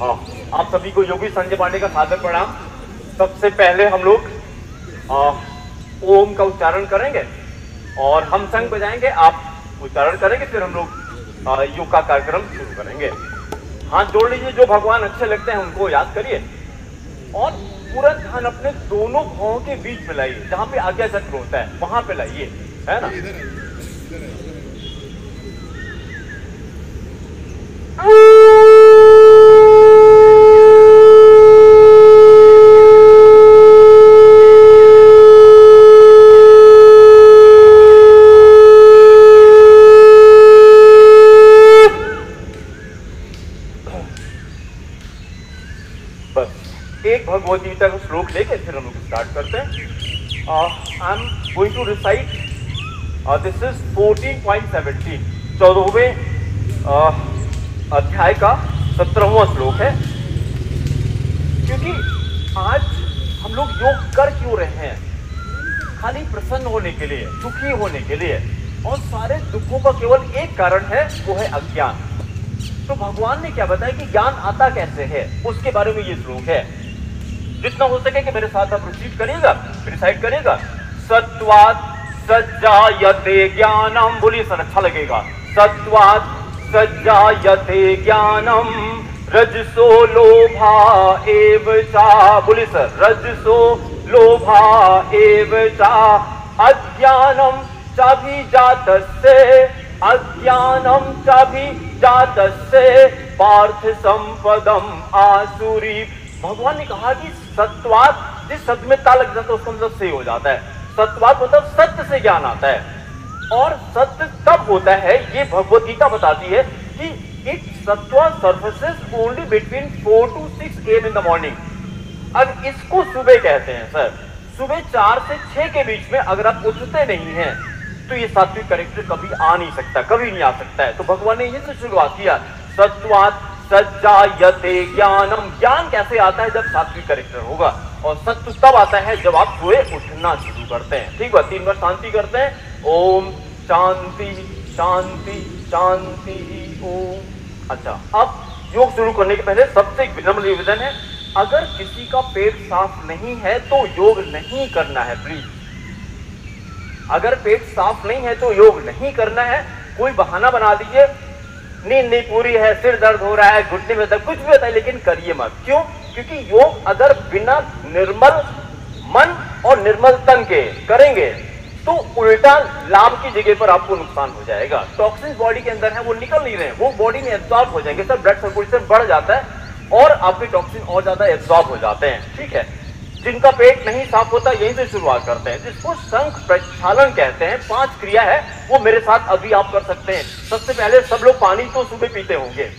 हाँ, आप सभी को योगी संजय पांडे का सादर प्रणाम। सबसे पहले हम लोग ओम का उच्चारण करेंगे और हम संग बजाएंगे, आप उच्चारण करेंगे, फिर हम लोग योग का कार्यक्रम शुरू करेंगे। हाथ जोड़ लीजिए, जो भगवान अच्छे लगते हैं उनको याद करिए और पूरा ध्यान अपने दोनों भावों के बीच में लाइए, जहां पे आज्ञा चक्र होता है वहां पे लाइए, है ना। एक भगवद गीता का श्लोक लेके फिर हम लोग स्टार्ट करते हैं। I am going to recite this is 14.17, 14वें अध्याय का 17वां श्लोक है। क्योंकि आज हम लोग योग कर क्यों रहे हैं? खाली प्रसन्न होने के लिए, सुखी होने के लिए, और सारे दुखों का केवल एक कारण है, वो है अज्ञान। तो भगवान ने क्या बताया कि ज्ञान आता कैसे है, उसके बारे में ये श्लोक है। जितना हो सके कि मेरे साथ आप रिसीव करिएगा, रिसाइट करिएगा। सत्वात् सज्जायते ज्ञानम, बोलिए सर, अच्छा लगेगा। सत्वात् सज्जायते ज्ञानम रजसो लोभा एव चा, बोलिए सर, रजसो लोभा एव चा अज्ञानम चाभिजातस्य, अज्ञानम चाभिजातस्य पार्थ संपदम आसुरी। भगवान ने कहा कि सत्वात, जिस शब्द में ता लग जाता है उसका मतलब से हो जाता है। सत्वात मतलब सत्य से ज्ञान आता है, और सत्य तब होता है, ये भगवद गीता बताती है कि it sattva surfaces only between 4 to 6 AM in the morning. अब इसको सुबह कहते हैं सर। सुबह 4 से 6 के बीच में अगर आप उठते नहीं हैं तो ये सात्विक कैरेक्टर कभी आ नहीं सकता, कभी नहीं आ सकता है। तो भगवान ने ये से शुरुआत किया, सत्वात सज्जायते ज्ञानम। ज्ञान कैसे आता है? जब सात्विक कैरेक्टर होगा, और सत्य तब आता है जब आप सुबह उठना शुरू करते हैं। ठीक है, 3 बार शांति करते हैं। ओम शांति शांति शांति ओम। अच्छा, अब योग शुरू करने के पहले सबसे विनम्र निवेदन है, अगर किसी का पेट साफ नहीं है तो योग नहीं करना है, प्लीज। अगर पेट साफ नहीं है तो योग नहीं करना है। कोई बहाना बना दीजिए, नींद नहीं पूरी है, सिर दर्द हो रहा है, घुटने में दर्द, कुछ भी होता है, लेकिन करिए मत। क्यों? क्योंकि योग अगर बिना निर्मल मन और निर्मल तन के करेंगे तो उल्टा लाभ की जगह पर आपको नुकसान हो जाएगा। टॉक्सिन्स बॉडी के अंदर है, वो निकल नहीं रहे, वो बॉडी में एब्जॉर्ब हो जाएंगे। सर, ब्लड सर्कुलेशन बढ़ जाता है और आपके टॉक्सिन और ज्यादा एब्जॉर्ब हो जाते हैं। ठीक है, जिनका पेट नहीं साफ होता यहीं से शुरुआत करते हैं, जिसको शंख प्रक्षालन कहते हैं। 5 क्रिया है, वो मेरे साथ अभी आप कर सकते हैं। सबसे पहले सब लोग पानी तो सुबह पीते होंगे।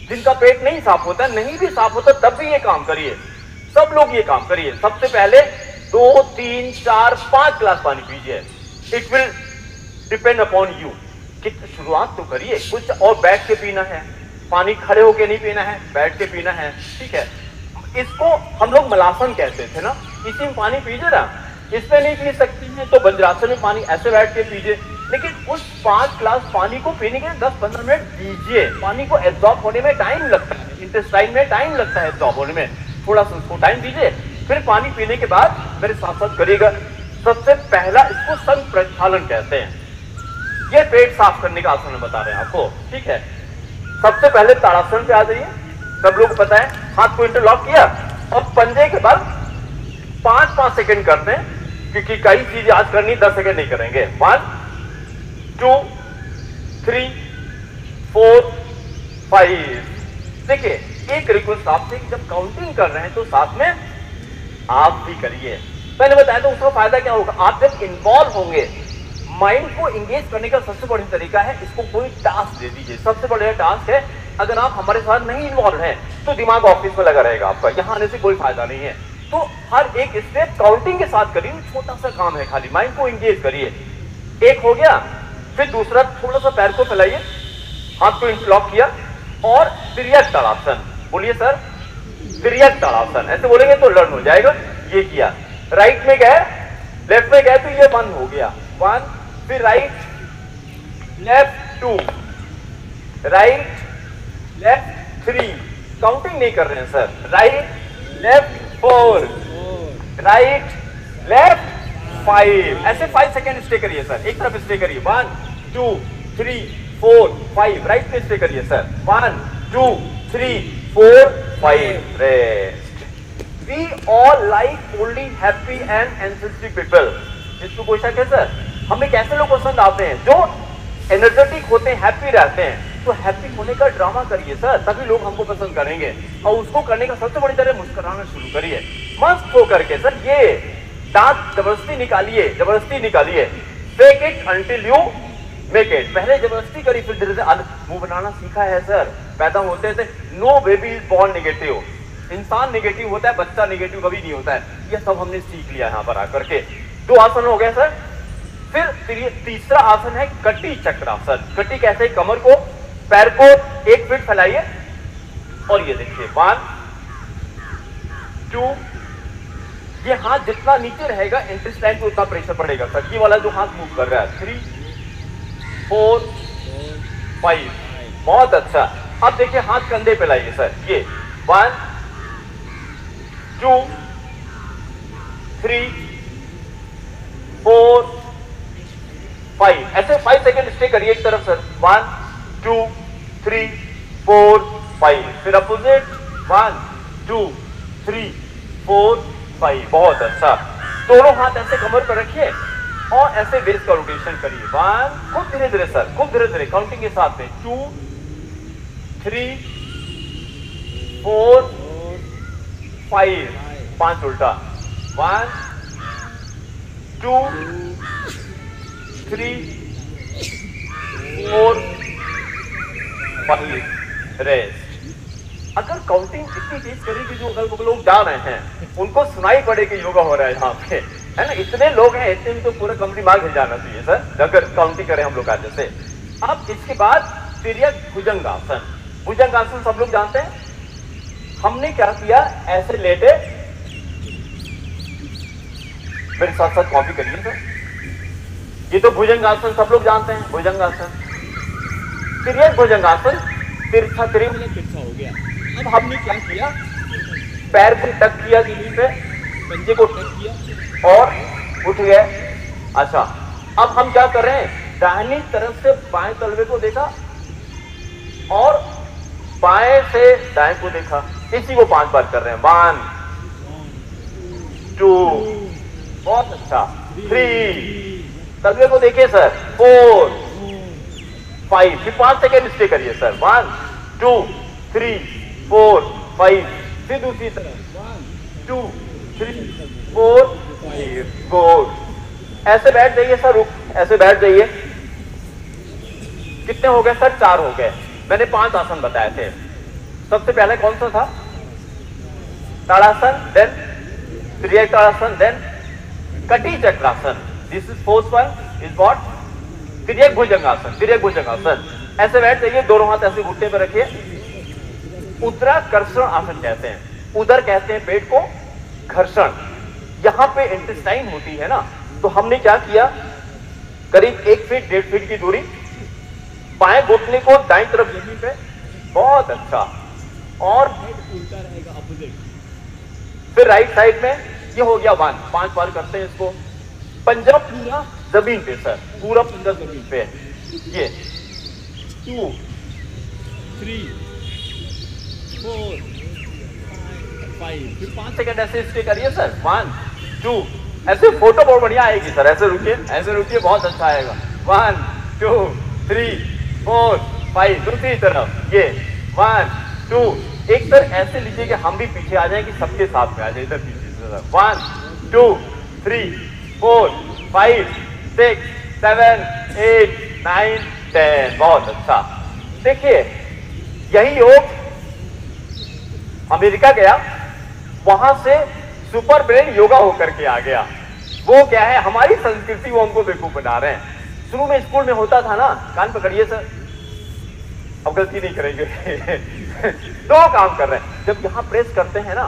जिनका पेट नहीं साफ होता, नहीं भी साफ होता, तब भी ये काम करिए, सब लोग ये काम करिए। सबसे पहले 2, 3, 4, 5 ग्लास पानी पीजिए। It will depend upon you कि शुरुआत तो करिए कुछ। और बैठ के पीना है पानी, खड़े होके नहीं पीना है, बैठ के पीना है। ठीक है, इसको हम लोग मलासन कहते थे ना, इसी में पानी पीजिए ना। इसमें नहीं पी सकती हैं तो वज्रासन में पानी ऐसे बैठ के पीजिए, लेकिन उस 5 ग्लास पानी को पीने के 10-15 मिनट दीजिए। पानी को एब्जॉर्ब होने में टाइम लगता है, इंटेस्टाइन में टाइम लगता है एब्जॉर्ब होने में, थोड़ा सा उसको टाइम दीजिए। फिर पानी पीने के बाद मेरे साथ साथ करिएगा। सबसे पहला इसको शंख प्रक्षालन कहते हैं। ये पेट साफ करने का आसन बता रहे हैं आपको। ठीक है, सबसे पहले ताड़ासन पे आ जाइए। सब लोग को पता है, हाथ को इंटरलॉक किया और पंजे के बाद 5-5 सेकंड करते हैं, क्योंकि कई चीजें आज करनी, 10 सेकंड नहीं करेंगे। 1 2 3 4 5। देखिए, एक रिक्वेस्ट आपसे कि जब काउंटिंग कर रहे हैं तो साथ में आप भी करिए। मैंने बताया तो उसका फायदा क्या होगा? आप जब इन्वॉल्व होंगे, माइंड को इंगेज करने का सबसे बड़ी तरीका है, इसको कोई टास्क दे दीजिए। सबसे बड़ा टास्क है, अगर आप हमारे साथ नहीं इन्वॉल्व हैं तो दिमाग ऑफिस में लगा रहेगा आपका, यहाँ आने से कोई फायदा नहीं है। तो हर एक स्टेप काउंटिंग के साथ करिए, छोटा सा काम है, खाली माइंड को इंगेज करिए। एक हो गया, फिर दूसरा, थोड़ा सा पैर को फैलाइए, हाथ को इंटरलॉक किया और तिर्यक ताड़ासन। बोलिए सर, तिर्यक ताड़ासन, ऐसे बोलेंगे तो लर्न हो जाएगा। ये किया, राइट में गए, लेफ्ट में गए तो ये बंद हो गया, 1, फिर right left 2, right left 3, counting नहीं कर रहे हैं sir, right left 4, right left 5, ऐसे 5 सेकेंड स्टे करिए सर, एक तरफ स्टे करिए, 1 2 3 4 5, राइट पे स्टे करिए sir, 1 2 3 4 5, rest. We all like only happy and enthusiastic people. इसको कोई शक है सर? हमें कैसे लोग पसंद आते हैं? जो एनर्जेटिक होते हैं, हैप्पी रहते हैं। तो हैप्पी होने का ड्रामा करिए सर, तभी लोग हमको पसंद करेंगे। और उसको करने का सबसे बड़ी तरह मुस्कुराना शुरू करिए, मस्त हो करके सर। ये दांत जबरदस्ती निकालिए, जबरदस्ती निकालिए। Fake it until you make it. पहले जबरदस्ती करी, फिर धीरे धीरे मुंह बनाना सीखा है सर। पैदा होते थे, no baby is born negative. इंसान नेगेटिव होता है, बच्चा नेगेटिव कभी नहीं होता है। ये सब हमने सीख लिया यहाँ पर आकर के। 2 आसन हो गए सर। फिर तीसरा आसन है कटी चक्रासन। कटी कैसे? कमर को, पैर को 1 फीट फैलाइए और ये देखिए 1 2, ये हाथ जितना नीचे रहेगा इंटेस्टाइन पे उतना प्रेशर पड़ेगा सर। ये वाला जो हाथ मूव कर रहा है 3 4 5, बहुत अच्छा। अब देखिए हाथ कंधे पे लाइए सर, ये 1 2 3 4 5, ऐसे 5 सेकेंड स्टे करिए एक तरफ सर। 1 2 3 4 5, फिर अपोजिट 1 2 3 4 5, बहुत अच्छा। दोनों हाथ ऐसे कमर पर रखिए और ऐसे बेस का रोटेशन करिए। 1, खूब धीरे धीरे सर, खूब धीरे धीरे काउंटिंग के साथ में। 2 3 4 5, 5 उल्टा। 1 2 3 4 5, रेस्ट। अगर काउंटिंग इतनी तेज करेगी जो अगल बगल लोग जा रहे हैं उनको सुनाई पड़ेगी योगा हो रहा है यहाँ पे, है ना। इतने लोग हैं, इतने में तो पूरा कंपनी मार्ग हिल जाना चाहिए सर अगर काउंटिंग करें हम लोग आज से। अब इसके बाद तिर्यक भुजंगासन। भुजंगासन सब लोग जानते हैं। हमने क्या किया, ऐसे लेटे, मेरे साथ साथ कॉपी करिए सर। ये तो भुजंगासन सब लोग जानते हैं, भुजंगासन। तिर्यक भुजंगासन, तिरछा तिरछा हो गया। अब हमने क्या किया, पैर को टक किया जमीन पे, पंजे को टक किया और उठ गए। अच्छा, अब हम क्या कर रहे हैं, दाहिनी तरफ से बाएं तलवे को देखा और बाएं से दाएं को देखा। इसी को 5 बार कर रहे हैं। 1 2, बहुत अच्छा। 3, तलवे को देखिए सर। 4 5, फिर 5 सेकेंड स्टे करिए सर। 1 2 3 4 5, फिर दूसरी तरफ 1 2 3 4 5, गुड। ऐसे बैठ जाइए सर, रुक, ऐसे बैठ जाइए। कितने हो गए सर? 4 हो गए। मैंने 5 आसन बताए थे। सबसे पहले कौन सा था? ताड़ासन, देन तिर्यक ताड़ासन, देन कटी चक्रासन। This is fourth one is what? तिर्यक भुजंगासन। तिर्यक भुजंगासन। ऐसे बैठ जाइए, दोनों हाथ ऐसे घुटने पे रखिए। उदराकर्षण आसन कहते हैं। उदर कहते हैं पेट को, घर्षण यहाँ पे इंटेस्टाइन होती है ना। तो हमने क्या किया, करीब 1 फीट 1.5 फीट की दूरी, बाएं घुटने को दाईं तरफ जमीन पे, बहुत अच्छा। और उल्टा रहेगा अपोजिट। फिर राइट साइड में, ये हो गया 1, 5 बार करते हैं इसको। पंजा पूरा जमीन पे सर, पूरा पंजा जमीन पे। ये 2 3 4 5, फिर 5 सेकेंड ऐसे स्टे करिए सर। 1 2, ऐसे फोटो बहुत बढ़िया आएगी सर। ऐसे रुकिए, ऐसे रुकिए, बहुत अच्छा आएगा। 1 2 3 4 5, दूसरी तरफ ये 1 2, एक सर ऐसे लीजिए कि हम भी पीछे आ जाएं, कि सबके साथ में आ जाए। इधर पीछे सर। 1 2 3 4 5 6 7 8 9 10, बहुत अच्छा। देखिए यही योग अमेरिका गया, वहां से सुपर ब्रेन योगा होकर के आ गया। वो क्या है, हमारी संस्कृति वो हमको बेवकूफ बना रहे हैं। शुरू में स्कूल में होता था ना, कान पकड़िए सर, अब गलती नहीं करेंगे। 2 काम कर रहे हैं। जब यहाँ प्रेस करते हैं ना,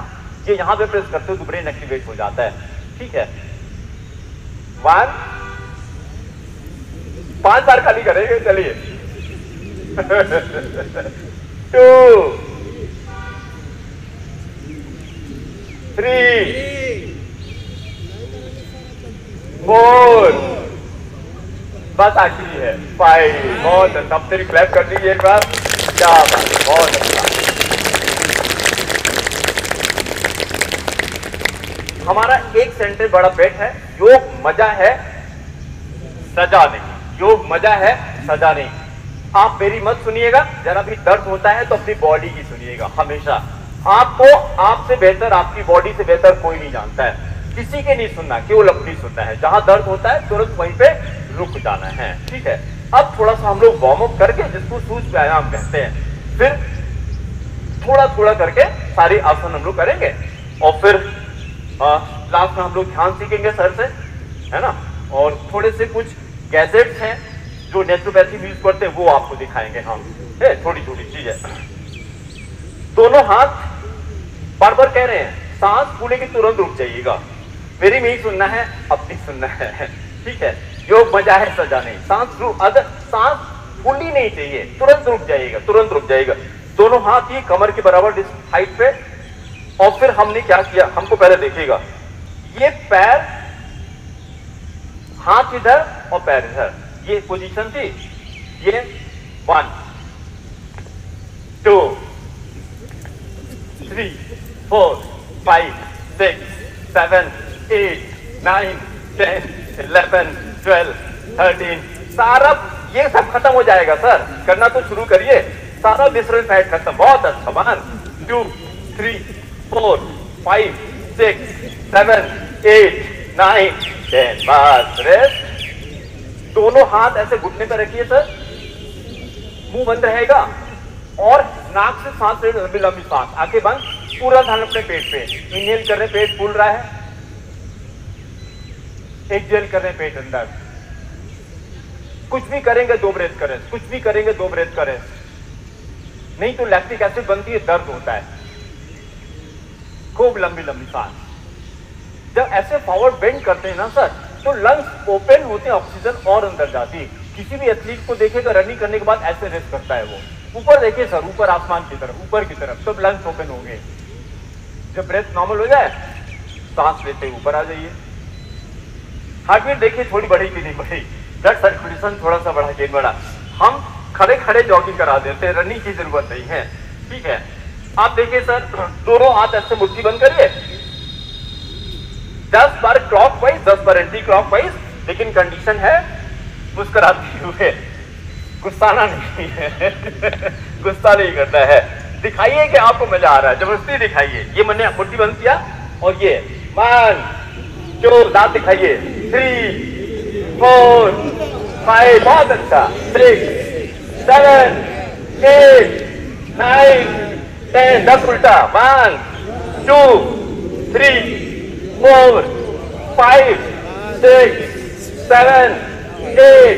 ये यहाँ पे प्रेस करते हो तो ब्रेन एक्टिवेट हो जाता है। ठीक है, 1 5 बार खाली करेंगे, चलिए। 2 3 4 बस आखिरी है 5। बहुत अच्छा, अब तेरी क्लैप कर दीजिए एक बार, क्या बात है, बहुत अच्छा। हमारा एक सेंटेंस बड़ा पेट है, योग मजा है सजा नहीं। योग मजा है सजा नहीं। आप मेरी मत सुनिएगा, जरा भी दर्द होता है तो अपनी बॉडी की सुनिएगा हमेशा। आपको आपसे बेहतर, आपकी बॉडी से बेहतर कोई नहीं जानता है, किसी के नहीं सुनना, केवल अपनी सुनना है। जहां दर्द होता है तुरंत वहीं पे रुक जाना है, ठीक है। अब थोड़ा सा हम लोग वार्म अप करके, जिसको सूझ व्यायाम कहते हैं, फिर थोड़ा थोड़ा करके सारे आसन हम लोग करेंगे और फिर लास्ट में हम लोग ध्यान सीखेंगे सर से, है ना। और थोड़े से कुछ गैजेट्स हैं जो नेचुरोपैथी यूज करते हैं, वो आपको दिखाएंगे हम, थोड़ी थोड़ी चीजें। दोनों हाथ बार बार कह रहे हैं, सांस फूले की तुरंत रुक जाइएगा। मेरी नहीं सुनना है, अपनी सुनना है, ठीक है। योग मजा है सजा नहीं। अगर सांस फूलनी नहीं चाहिए, तुरंत रुक जाइएगा, तुरंत रुक जाइएगा। दोनों हाथ ही कमर के बराबर हाइट पे। और फिर हमने क्या किया, हमको पहले देखिएगा, ये पैर, हाथ इधर और पैर इधर, ये पोजीशन थी। ये 1 2 3 4 5 6 7 8 9 10 11 12 13। सारा ये सब खत्म हो जाएगा सर, करना तो शुरू करिए। सारा विसरल फैट खत्म। बहुत अच्छा। 1 2 3 4 5 6 7 8 9 10। बस रेस्ट। दोनों हाथ ऐसे घुटने पर रखिए सर, मुंह बंद रहेगा और नाक से सांस ले, लंबी लंबी सांस, आंखें बंद, पूरा ध्यान अपने पेट पे। इनहेल कर रहे, पेट फूल रहा है। एक्सहेल कर रहे, पेट अंदर। कुछ भी करेंगे 2 ब्रेथ करें, कुछ भी करेंगे 2 ब्रेथ करें, नहीं तो लैक्टिक एसिड बनती है, दर्द होता है। खूब लंबी लंबी सांस। जब ऐसे फॉरवर्ड बेंड करते हैं ना सर, तो लंग्स ओपन होते हैं, ऑक्सीजन और अंदर जाती है। किसी भी एथलीट को देखेगा रनिंग करने के बाद ऐसे रेस्ट करता है वो। ऊपर देखिए सर, ऊपर आसमान की तरफ, ऊपर की तरफ, सब लंग्स ओपन होंगे। जब ब्रेथ नॉर्मल हो जाए, सांस लेते ऊपर आ जाइए। हार्ट बीट देखिए थोड़ी बढ़ी कि नहीं बढ़ी, ब्लड सर्कुलेशन थोड़ा सा बढ़ा कि नहीं बढ़ा। हम खड़े खड़े जॉगिंग करा देते हैं, रनिंग की जरूरत नहीं है, ठीक है। आप देखिए सर, दोनों हाथ ऐसे मुट्ठी बंद करिए, 10 बार क्लॉकवाइज, 10 बार एंटी क्लॉकवाइज। लेकिन कंडीशन है मुस्कुराते हुए, गुस्साना नहीं है गुस्सा नहीं करना है। दिखाइए कि आपको मजा आ रहा है, जबरदस्ती दिखाइए। ये मैंने मुट्ठी बंद किया और ये 1 2, दांत दिखाइए, 3 4 5, बहुत अच्छा, 6 7 8 9 10, 10 उल्टा, 1 2 3 4 5 6 7 8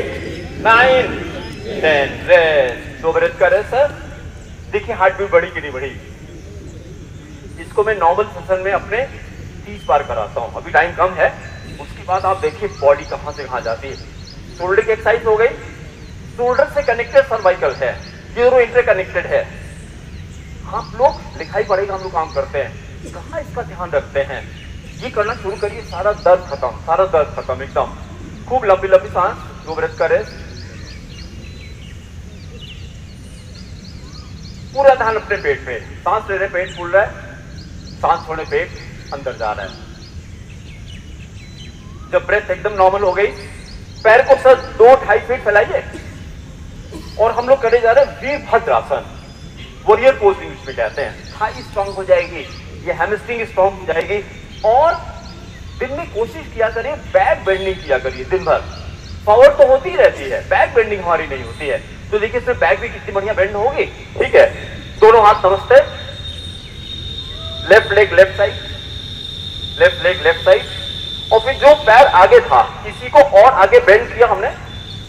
9 10। रेस्ट। 2 ब्रेथ करें सर। देखिए हार्ट बीट बढ़ी कि नहीं बढ़ी। इसको मैं नॉर्मल सेशन में अपने 30 बार कराता हूं, अभी टाइम कम है। उसके बाद आप देखिए बॉडी कहां से कहां जाती है। शोल्डर की एक्सरसाइज हो गई, शोल्डर से कनेक्टेड सर्वाइकल है, ये दोनों इंटरकनेक्टेड है। आप लोग लिखाई पढ़ेगा, हम लोग काम करते हैं, कहां इसका ध्यान रखते हैं। ये करना शुरू करिए, सारा दर्द खत्म, सारा दर्द खत्म एकदम। खूब लंबी लंबी सांस, 2 ब्रेथ का रेस्ट। पूरा ध्यान अपने पेट पे, सांस ले रहे पेट फूल रहा है, सांस छोड़े पेट अंदर जा रहा है। जब ब्रेथ एकदम नॉर्मल हो गई, पैर को सर 2-2.5 फीट फैलाइए और हम लोग करे जा रहे हैं वीरभद्रासन, वॉरियर पोज इंग्लिश में कहते हैं। थाई स्ट्रांग हो जाएगी, ये हैमस्ट्रिंग स्ट्रांग हो जाएगी। और दिन में कोशिश किया करिए बैक बेंडिंग किया करिए दिन भर। फॉरवर्ड तो होती ही रहती है, बैक बेंडिंग हमारी नहीं होती है। तो देखिए इसमें बैक भी कितनी बढ़िया बेंड होगी, ठीक है। दोनों हाथ नमस्ते, left leg left side, left leg left side. और फिर जो पैर आगे था, इसी को और आगे बेंड किया हमने,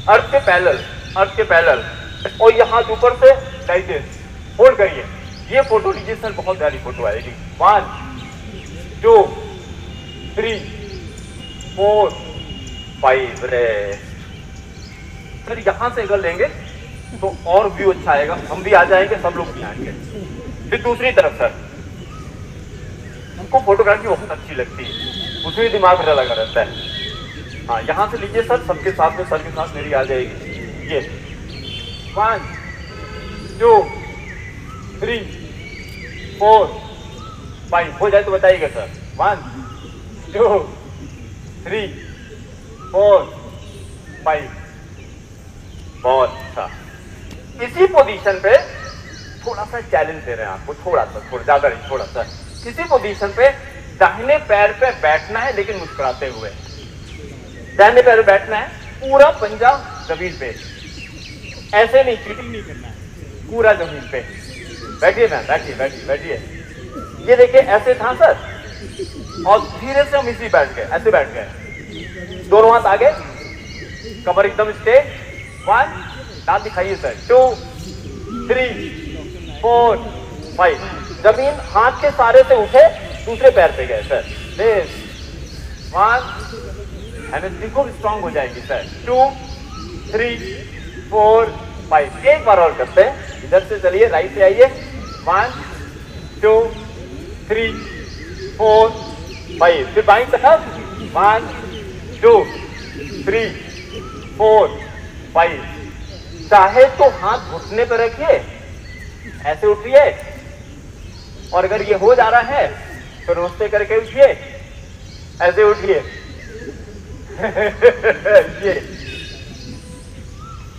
अर्थ के पैरेलल, अर्थ के पैरेलल। और यहां ऊपर से लाइक दिस होल्ड करिए। ये फोटो लीजिए सर, बहुत प्यारी फोटो आएगी। 1 2 3 4 5 रेस्ट। सर यहां से अगर लेंगे तो और व्यू अच्छा आएगा, हम भी आ जाएंगे, सब लोग भी आएंगे। फिर दूसरी तरफ सर, हमको फोटोग्राफी बहुत अच्छी लगती है, उसमें दिमाग मेरा लगा रहता है। हाँ, यहाँ से लीजिए सर, सबके साथ में, सर के साथ मेरी आ जाएगी। ये 1 2 3 4 5 हो जाए तो बताइएगा सर। 1 2 3 4 5। बहुत अच्छा। इसी पोजीशन पे थोड़ा सा चैलेंज दे रहे हैं आपको, थोड़ा ज्यादा नहीं, थोड़ा सा। इसी पोजीशन पे दाहिने पैर पे बैठना है, लेकिन मुस्कुराते हुए। दाहिने पैर पे बैठना है, पूरा पंजा जमीन पे, ऐसे नहीं, चीटिंग नहीं करना है, पूरा जमीन पे। बैठिए मैम, बैठिए। ये देखिए, ऐसे था सर, और धीरे से हम इसी बैठ गए, ऐसे बैठ गए, दोनों हाथ आगे, कमर एकदम स्ट्रेट। 1 दांत दिखाइए सर। 2 3 4 5। जमीन हाथ के सारे से उठे, दूसरे पैर पे गए सर। 1 एनर्जी को स्ट्रांग हो जाएगी सर। 2 3 4 5। एक बार और करते हैं, इधर से चलिए, राइट से आइए। 1 2 3 4 5। फिर बाईं तरफ 1 2 3 4 5। चाहे तो हाथ घुटने पर रखिए, ऐसे उठिए, और अगर ये हो जा रहा है तो नमस्ते करके उठिए, ऐसे उठिए।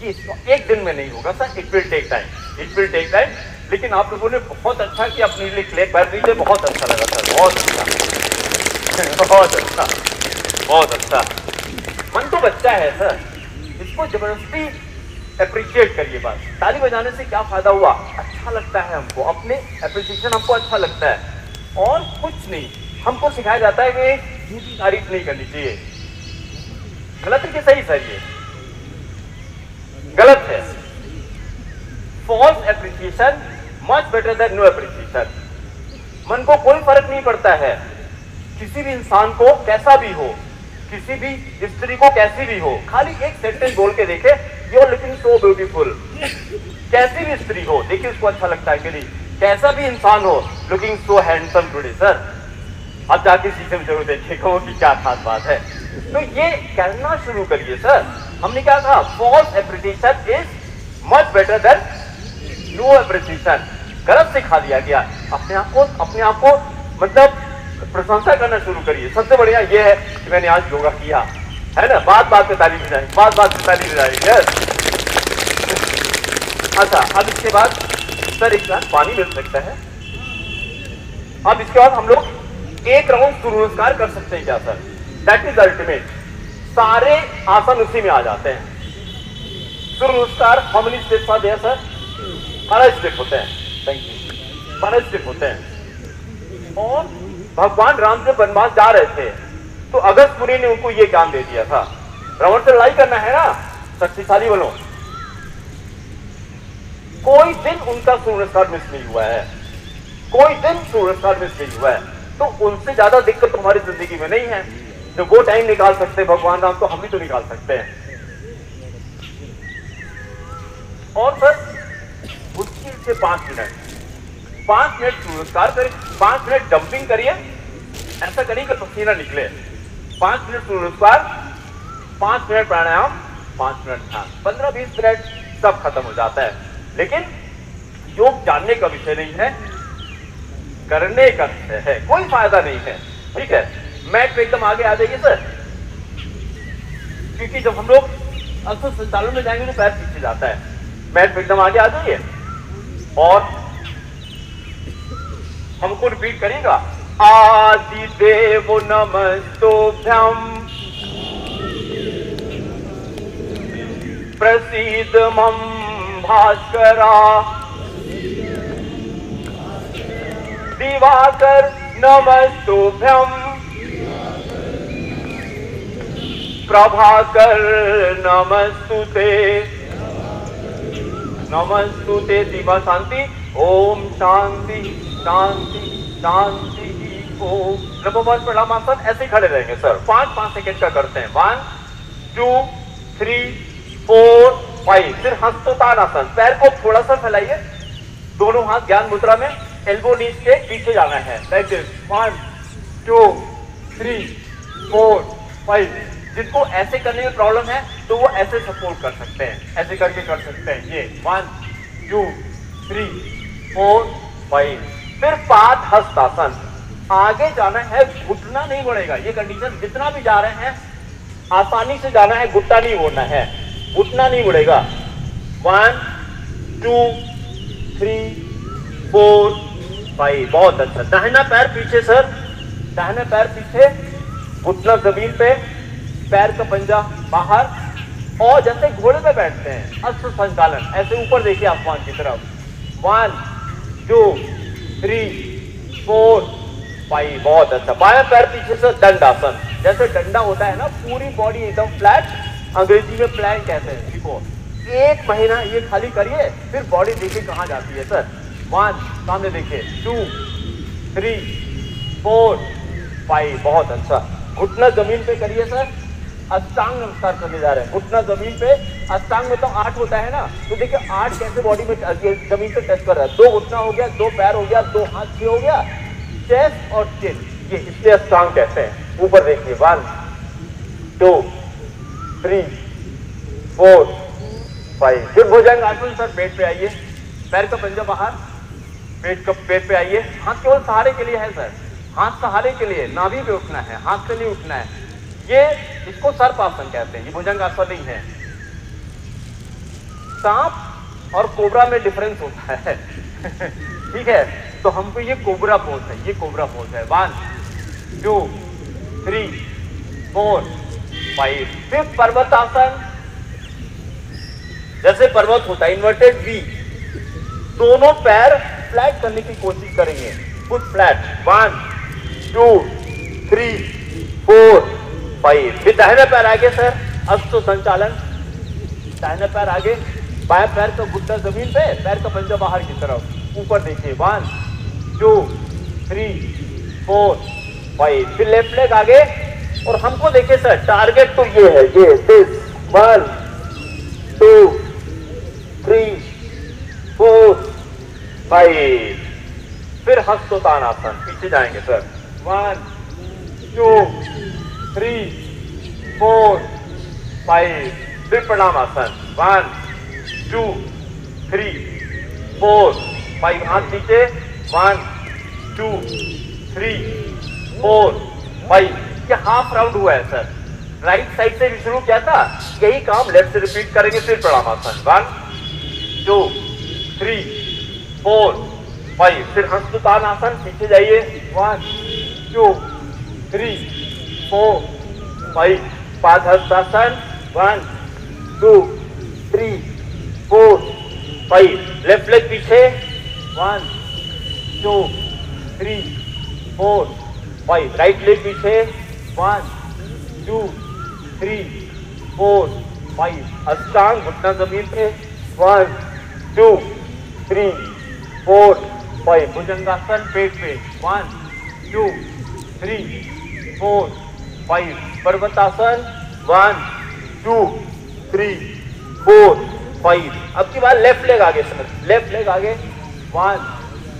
ये एक दिन में नहीं होगा sir, it will take time, लेकिन आप लोगों ने बहुत अच्छा किया, अपने लिए क्लेप कर दीजिए। बहुत अच्छा लगा सर, बहुत अच्छा। मन तो बच्चा है सर, इसको जबरदस्ती अप्रिशिएट करिए। बस ताली बजाने से क्या फायदा हुआ, अच्छा लगता है हमको, अपने अप्रिसिएशन हमको अच्छा लगता है, और कुछ नहीं। हमको सिखाया जाता है कि झूठी तारीफ नहीं करनी चाहिए। गलत है कि सही सर? ये गलत है। False appreciation much better than no appreciation. मन को कोई फर्क नहीं पड़ता है, किसी भी इंसान को कैसा भी हो, किसी भी स्त्री को कैसी भी हो, खाली एक सेंटेंस बोल के देखे, you are looking so beautiful. कैसी भी स्त्री हो, देखिए उसको अच्छा लगता है कि नहीं। कैसा भी इंसान हो, looking so handsome today sir. अब जाके शीशे में जरूर देखिएगा कि क्या खास बात है। तो ये करना शुरू करिए सर। हमने क्या कहा, false appreciation is much better than no appreciation. गलत सिखा दिया गया। अपने आप को मतलब प्रशंसा करना शुरू करिए। सबसे बढ़िया ये है कि मैंने आज योगा किया, है ना। बात पे ताली बजाएं, बात पे ताली बजाएं। अच्छा, अब इसके बाद सर एक ग्लास पानी मिल सकता है। अब इसके बाद हम लोग एक राउंड सूर्य नमस्कार कर सकते हैं क्या सर? That is ultimate. सारे आसन उसी में आ जाते हैं। Surya namaskar how many steps are there sir? 12 step होते हैं। Thank you. 12 स्टेप होते हैं। और भगवान राम जब वनवास जा रहे थे तो अगस्त्यमुनि ने उनको ये ज्ञान दे दिया था, रावण से लड़ाई करना है ना, शक्तिशाली बनो। कोई दिन उनका सूर्य नमस्कार मिस नहीं हुआ है, कोई दिन सूर्य नमस्कार मिस नहीं हुआ है। तो उनसे ज्यादा दिक्कत तो हमारी जिंदगी में नहीं है। जब वो टाइम निकाल सकते हैं भगवान राम, तो हम भी तो निकाल सकते हैं। और सर मुश्किल से 5 मिनट सूर्य नमस्कार करें, 5 मिनट डंपिंग करिए, ऐसा करिए कि पसीना निकले। 5 मिनट सूर्य नमस्कार, 5 मिनट प्राणायाम, 5 मिनट ध्यान, 15-20 मिनट सब खत्म हो जाता है। लेकिन योग जानने का विषय नहीं है, करने का विषय है। कोई फायदा नहीं है, ठीक है। मैट पे एकदम आगे आ जाइए सर, क्योंकि जब हम लोग अक्सर संचालन में जाएंगे तो पैर पीछे जाता है। मैट पे एकदम आगे आ जाइए और हमको रिपीट करेगा, आदि देव नमस्तुभ्यं प्रसीद मम भास्करा, दिवाकर नमस्तुभ्यं प्रभाकर नमस्तुते, नमस्तुते दिवा शांति। ओम शांति शांति शांति ओम। नमोवाच प्रणामासन ऐसे खड़े रहेंगे सर। 5-5 सेकेंड का करते हैं। 1 2 3 4 5। फिर हस्तोत्तानासन, पैर को थोड़ा सा फैलाइए, दोनों हाथ ज्ञान मुद्रा में, एल्बो नीज के पीछे जाना है, लाइक दिस। 1 2 3 4 5। जिनको ऐसे करने में प्रॉब्लम है तो वो ऐसे सपोर्ट कर सकते हैं, ऐसे करके कर सकते हैं, ये 1 2 3 4 5। फिर पाद हस्तासन, आगे जाना है, घुटना नहीं बढ़ेगा, ये कंडीशन जितना भी जा रहे हैं आसानी से जाना है, घुटना नहीं मोड़ना है, घुटना नहीं मुड़ेगा। 1 2 3 4 5। बहुत अच्छा। दाहिना पैर पीछे सर, दाहिना पैर पीछे, घुटना जमीन पे, पैर का पंजा बाहर, और जैसे घोड़े पे बैठते हैं अश्व संचालन, ऐसे ऊपर देखिए आसमान की तरफ। 1 2 3 4 5। बहुत अच्छा। बायां पैर पीछे से, दंडासन, जैसे डंडा होता है ना, पूरी बॉडी एकदम फ्लैट, अंग्रेजी में प्लैंक कहते हैं इसको। 1 महीना ये खाली करिए, फिर बॉडी देखिए कहां जाती है सर। 1 सामने देखिए, 2 3 4 5। बहुत अच्छा। घुटना जमीन पे करिए सर, अष्टांग नमस्कार करने जा रहे हैं, घुटना जमीन पे। अष्टांग में तो 8 होता है ना, तो देखिए 8 कैसे बॉडी में जमीन पे टच कर रहा है। 2 घुटना हो गया, 2 पैर हो गया, 2 हाथ 6 हो गया, चेस्ट और चिन, ये इसलिए अष्टांग कहते हैं। ऊपर देखिए, 1 2 3 4 5। फिर भुजंगासन सर, पेट पे आइए, पैर का पंजा बाहर, पेट पे आइए, हाथ केवल सहारे के लिए है सर, हाथ सहारे के लिए, नाभि पे उठना है, हाथ से नहीं उठना है। ये इसको सर्पासन कहते हैं, ये भुजंगासन नहीं है। सांप और कोबरा में डिफरेंस होता है ठीक है, तो हमको ये कोबरा पोज है, ये कोबरा पोज है। 1 2 3 4 5। फिर पर्वतासन, जैसे पर्वत होता है, इन्वर्टेड वी, दोनों पैर फ्लैट करने की कोशिश करेंगे, फुट फ्लैट। 1 2 3 4 5। फिर दाहिना पैर आगे सर, अश्व संचालन, दाहिना पैर आगे, बाएं पैर का घुटना जमीन पे, पैर का पंजा बाहर की तरफ, ऊपर देखिए। 1 2 3 4 5। फिर लेफ्ट लेग आगे, और हमको देखिए सर, टारगेट तो ये है, ये दिस 1 2 3 4 5। फिर हस्तोत्तानासन, पीछे जाएंगे सर। 1 2 3 4 5। फिर प्रणामासन, 1 2 3 4 5। हाथ नीचे, 1 2 3 4 5। ये हाफ राउंड हुआ है सर, राइट साइड से भी शुरू किया था, यही काम लेफ्ट से रिपीट करेंगे। फिर प्रणामासन, 1 2 3 4 5। फिर हस्तोत्तानासन, पीछे जाइए, 1 2 3 4 5। पाद हस्तासन, 1 2 3 4 5। लेफ्ट लेग पीछे, 1 2 3 4 5। राइट लेग पीछे, 1 2 3 4 5। अष्टांग, घुटना जमीन पे, 1 2 3 4 5। भुजंगासन, पेट पे, 1 2 3 4 5। पर्वतासन, 1 2 3 4 5। अब की बार लेफ्ट लेग आगे सर, लेफ्ट लेग आगे, 1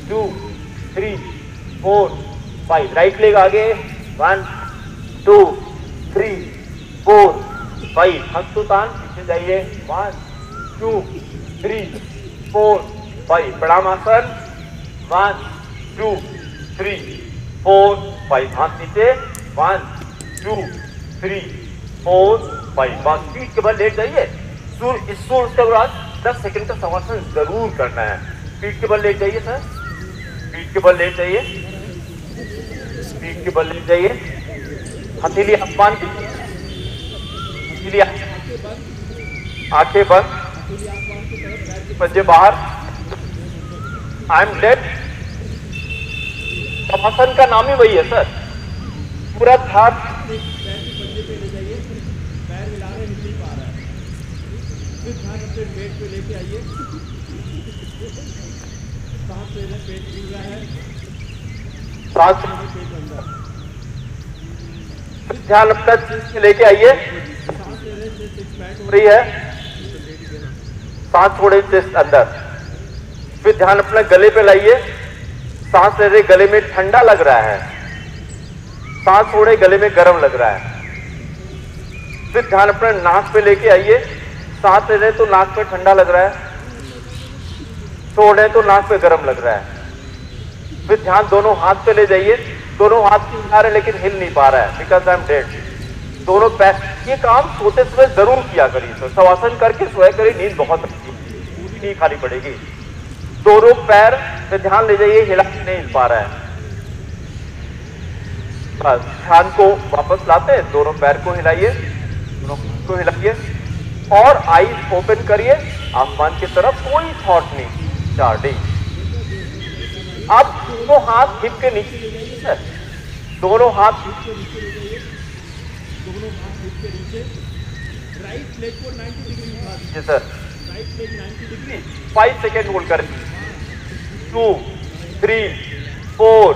2 3 4 5। राइट लेग आगे, 1 2 3 4 5। हस्तोत्तान, पीछे जाइए, 1 2 3 4 5। प्रणामासन, 1 2 3 4 5। हाथ नीचे, 1 2 3 4 5। बस पीठ के बल लेट जाइए, सूर्य के बाद 10 सेकंड का समर्थन जरूर करना है। पीठ के बल लेट जाइए सर, पीठ के बल लेट जाइए, पीठ के बल लेट जाइए। हथेली आसमान की, हथेली आंखें बंद, पंजे बाहर। I am dead. कपासन का नाम ही वही है सर, पूरा ध्यान, पैर हिला रहे, हिल नहीं पा रहा है, फिर ध्यान अपने पेट पे लेके आइए, सांस ले रहे, पेट खुल रहा है, सांस पेट अंदर, ध्यान अपना चीज से लेके आइए, सांस ले रहे, सिक्स पैक हो रही है। सांस छोड़े चेस्ट अंदर, फिर ध्यान अपने गले पे लाइए, सांस ले रहे गले में ठंडा लग रहा है, सांस छोड़े गले में गर्म लग रहा है, फिर ध्यान अपने नाक पे लेके आइए, सांस ले रहे तो नाक पे ठंडा लग रहा है, छोड़ रहे तो नाक पे गर्म लग रहा है, फिर ध्यान दोनों हाथ पे ले जाइए, दोनों हाथ हिला रहे लेकिन हिल नहीं पा रहा है बिकॉज आई एम डेड। दोनों पैर, ये काम सोते समय जरूर किया करिए सर, शवासन करके सोया करिए, नींद बहुत अच्छी नहीं खानी पड़ेगी। दोनों पैर पे ध्यान ले जाइए, हिला नहीं हिल पा रहा है, बस ध्यान को वापस लाते हैं, दोनों पैर को हिलाइए, दोनों हाथ को हिलाइए और आईज ओपन करिए आसमान की तरफ, कोई थॉट नहीं, स्टार्टिंग। अब दोनों हाथ हिप के नीचे, दोनों हाथ हिप के नीचे ले जाइए, दोनों हाथ हिप के नीचे, राइट लेग को 90 डिग्री उठा दीजिए sir, right leg 90 degree, 5 second hold करें, 2 3 4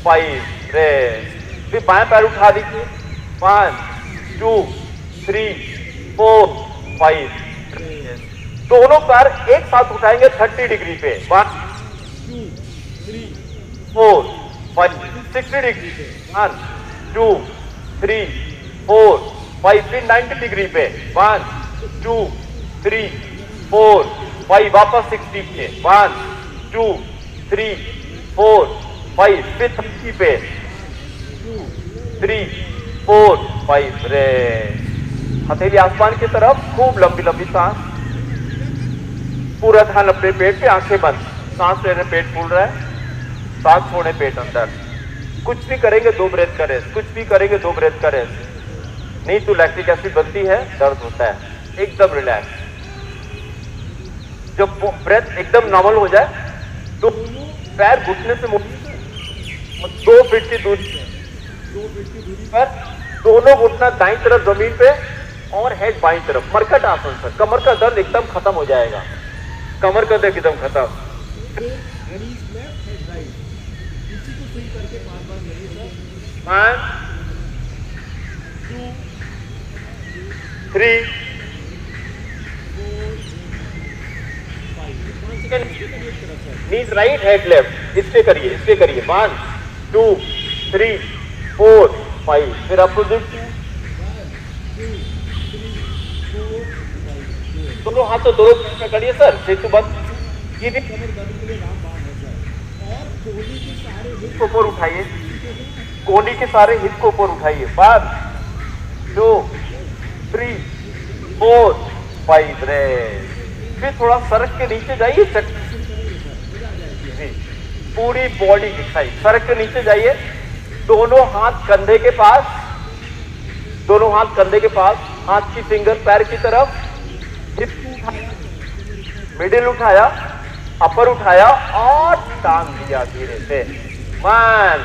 5 रेस्ट, फिर बाएं पैर उठा दीजिए, 1 2 3 4 5 दोनों पैर एक साथ उठाएंगे 30 डिग्री पे, 1 2 3 4 5 60 डिग्री पे, 1 2 3 4 5 फिर 90 डिग्री पे, 1 2 3 4 5 वापस 60 पे, 1 2 3 4 5 फिर 30 पे, 2 3 4 5 रेस्ट, हथेली आसमान की तरफ, खूब लंबी लंबी सांस, पूरा ध्यान अपने पेट पे, आंखें बंद, सांस ले रहे पेट फूल रहा है, सांस छोड़े पेट अंदर, कुछ भी करेंगे 2 ब्रेथ का रेस्ट, कुछ भी करेंगे 2 ब्रेथ का रेस्ट, नहीं तो लैक्टिक एसिड बनती है, दर्द होता है, एकदम रिलैक्स। जब ब्रेथ एकदम नॉर्मल हो जाए तो पैर घुटने से मुड़ 2 फीट की दूरी पर दोनों घुटना दाईं तरफ जमीन पे और हेड बाईं तरफ, मरकट आसन सर, कमर का दर्द एकदम खत्म हो जाएगा, कमर का दर्द एकदम खत्म। इसी को सही करके 5 बार करिए सर, 1 2 3 नीज राइट हेड लेफ्ट, इससे करिए 1 2 3 4 5 फिर अपोजिट, दोनों हाथ तो दोनों पैर में करिए सर, सेतु बंद, ये भी कमर दर्द के लिए रामबाण है सर, और कोहनी के सारे हिप को ऊपर उठाइए, कोहनी के सारे हिप को ऊपर उठाइए, 1 2 3 4 5 रेस्ट, फिर थोड़ा सरक के नीचे जाइए, पूरी बॉडी एक्सरसाइज, सरक के नीचे जाइए, दोनों हाथ कंधे के पास, दोनों हाथ कंधे के पास, हाथ की फिंगर पैर की तरफ, हिप उठाया, मिडिल उठाया, अपर उठाया और टांग दिया धीरे से, 1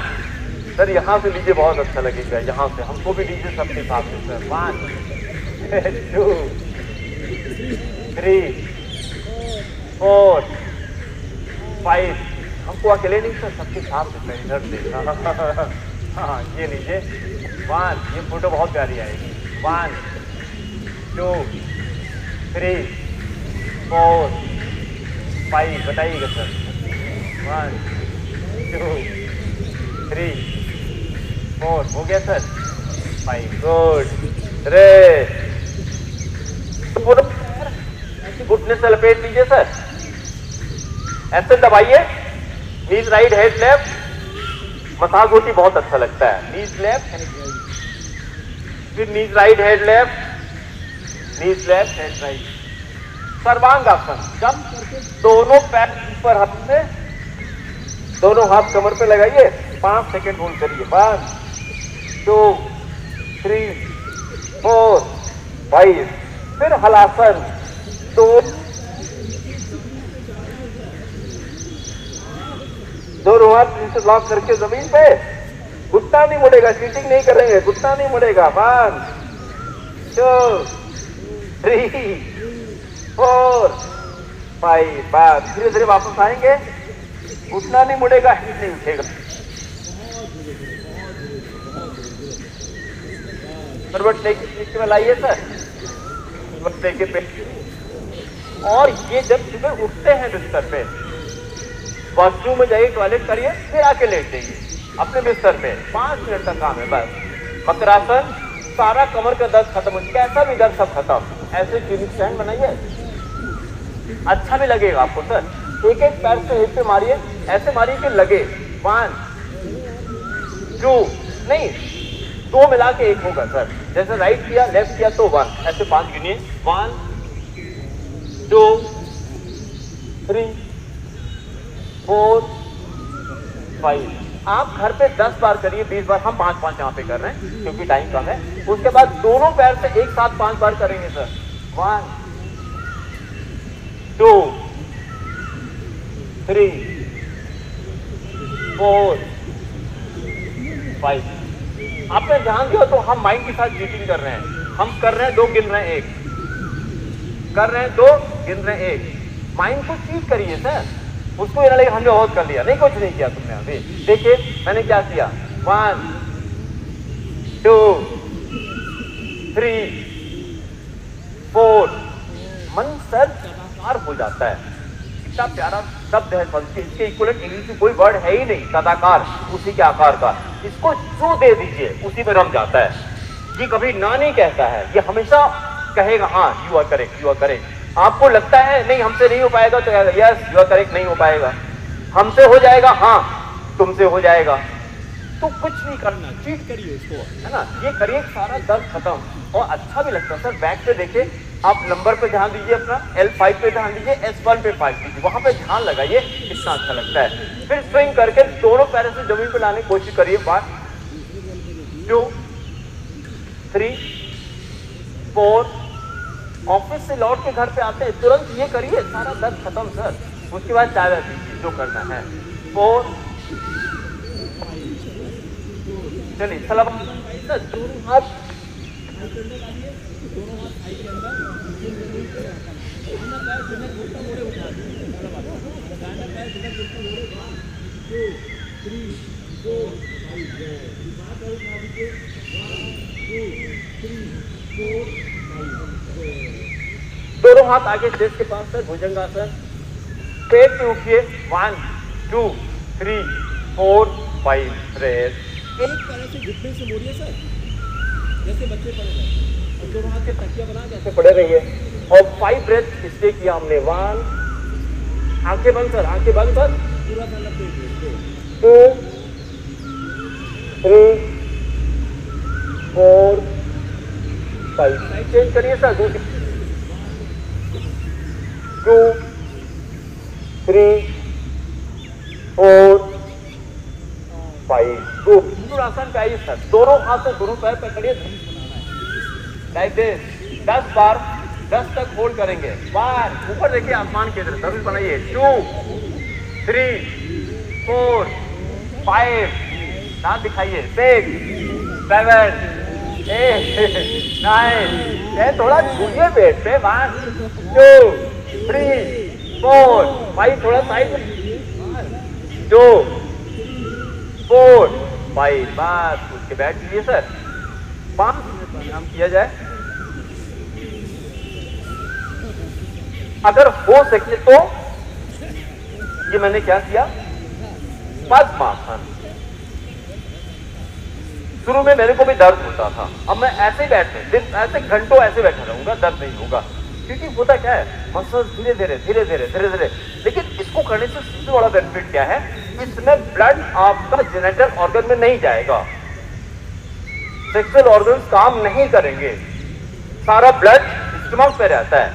सर यहां से लीजिए, बहुत अच्छा लगेगा, यहां से हमको भी लीजिए सबके साथ में सर, 1 2 3 4 5 हमको अकेले नहीं सर, सबके साथ में इधर से, हाँ ये लीजिए, 1 ये फोटो बहुत प्यारी आएगी, 1 2 3 4 5 बताइएगा सर, 1 2 3 4 हो गया सर, 5 गुड रेस्ट, घुटने से लपेट लीजिए सर, ऐसे दबाइए, नीज राइट हेड लेफ्ट, मसाज होती बहुत अच्छा लगता है, नीज लेफ्ट हेड राइट, फिर नीज राइट हेड लेफ्ट, नीज लेफ्ट हेड राइट, सर्वांगासन, जब दोनों पैर ऊपर हाथ से, दोनों हाथ कमर पे लगाइए, 5 सेकेंड होल्ड करिए, 1 2 3 4 5 फिर हलासन, 2 दोनों हाथ नीचे लॉक करके जमीन पे, घुटना नहीं मुड़ेगा, सीटिंग नहीं करेंगे, घुटना नहीं मुड़ेगा, 1 2 3 4 5 बस, धीरे धीरे वापस आएंगे, घुटना नहीं मुड़ेगा, हिट नहीं उठेगा, करवट लेके पीछे में लाइए सर, करवट लेके पेट और ये जब सुबह उठते हैं बिस्तर पे, वॉशरूम में जाइए, टॉयलेट करिए, फिर आके लेट जाइए अपने बिस्तर पे, 5 मिनट का काम है बस। मकरासन, सारा कमर का दर्द खत्म, कैसा भी दर्द सब खत्म। ऐसे ट्यूनिक स्टैंड बनाइए, अच्छा भी लगेगा आपको सर। एक एक पैर से हिप पे मारिए, ऐसे मारिए कि लगे। 1 2 नहीं, 2 मिला के 1 होगा सर। जैसे राइट किया, लेफ्ट किया तो 1, ऐसे 5 गिनिए। 1 2 3 4 5। आप घर पे 10 बार करिए, 20 बार, हम 5-5 यहाँ पे कर रहे हैं क्योंकि टाइम कम है। उसके बाद दोनों पैर से एक साथ 5 बार करेंगे सर। 1 2 3 4 5। आपने ध्यान दिया तो हम माइंड के साथ चीटिंग कर रहे हैं। हम कर रहे हैं 2, गिन रहे हैं 1, कर रहे हैं 2, गिन रहे हैं 1। माइंड को चीट करिए सर। उसको ये ना लगे हमने बहुत कर लिया, नहीं, कुछ नहीं किया तुमने अभी। देखिए मैंने क्या किया, 1 2 3 4। मन सर तदाकार हो जाता है। इतना प्यारा शब्द है संस्कृत, इसके इक्वलेंट इंग्लिश में कोई वर्ड है ही नहीं। तदाकार, उसी के आकार का। इसको जो दे दीजिए उसी में रम जाता है। ये कभी ना नहीं कहता है, ये हमेशा कहेगा हाँ you are correct, you are correct. आपको लगता है नहीं हमसे नहीं हो पाएगा तो यस यू आर करेक्ट, नहीं हो पाएगा। हमसे हो जाएगा, हाँ तुमसे हो जाएगा। तो कुछ नहीं करना, चीट करिए इसको, है ना। ये करिए, सारा दर्द खत्म और अच्छा भी लगता है सर। बैक पे देखिए, आप नंबर पे ध्यान दीजिए, अपना L5 पे ध्यान दीजिए, S1 पे 5 दीजिए, वहां पे ध्यान लगाइए, कितना अच्छा लगता है। फिर स्विंग करके दोनों पैरों से जमीन पे लाने की कोशिश करिए। 1 2 3 4। ऑफिस से लौट के घर पे आते हैं तुरंत ये करिए, सारा दर्द खत्म सर। उसके बाद चाय पीजिए, जो करना है। 4। चलिए सलाम सर, दोनों हाथ दोनों हाथ आगे चेस्ट के पास सर, भुजंगासन। पेट पे उठिए। 1 2 3 4 5। रेस्ट। एक तरह से घुटने से मोड़िए सर, जैसे बच्चे पड़े हैं, और दोनों हाथ के तकिया बना के ऐसे पड़े रहिए। और 5 ब्रेथ स्टे किया हमने। 1, आंखें बंद सर, आंखें बंद सर। पूरा सा लपेट 2 3 4 5। चेंज करिए सर, 2 3 4 5। धनुरासन का आइए सर, दोनों हाथों दोनों पैर पकड़िए, लाइक दिस। 10 बार, 10 तक होल्ड करेंगे। 1 ऊपर देखिए, आसमान की तरफ धनुष बनाइए। 2 3 4 5। दांत दिखाइए। 6 7 8 9 10। थोड़ा झूलिए पेट पे। 1 2 3 4 5। थोड़ा साइड में। 2 4 5। बस उठ के बैठ लीजिए सर। 5 मिनट प्राणायाम किया जाए। अगर हो सके तो ये मैंने क्या किया, पद्मासन। शुरू में मेरे को भी दर्द होता था, अब मैं ऐसे बैठे दिन, ऐसे घंटों ऐसे बैठा रहूंगा, दर्द नहीं होगा। क्योंकि होता क्या है, मसल्स धीरे धीरे धीरे धीरे धीरे धीरे। लेकिन इसको करने से सबसे बड़ा बेनिफिट क्या है, इसमें ब्लड आपका जेनेटल ऑर्गन में नहीं जाएगा, सेक्सुअल ऑर्गन्स काम नहीं करेंगे, सारा ब्लड स्टमक पे रहता है,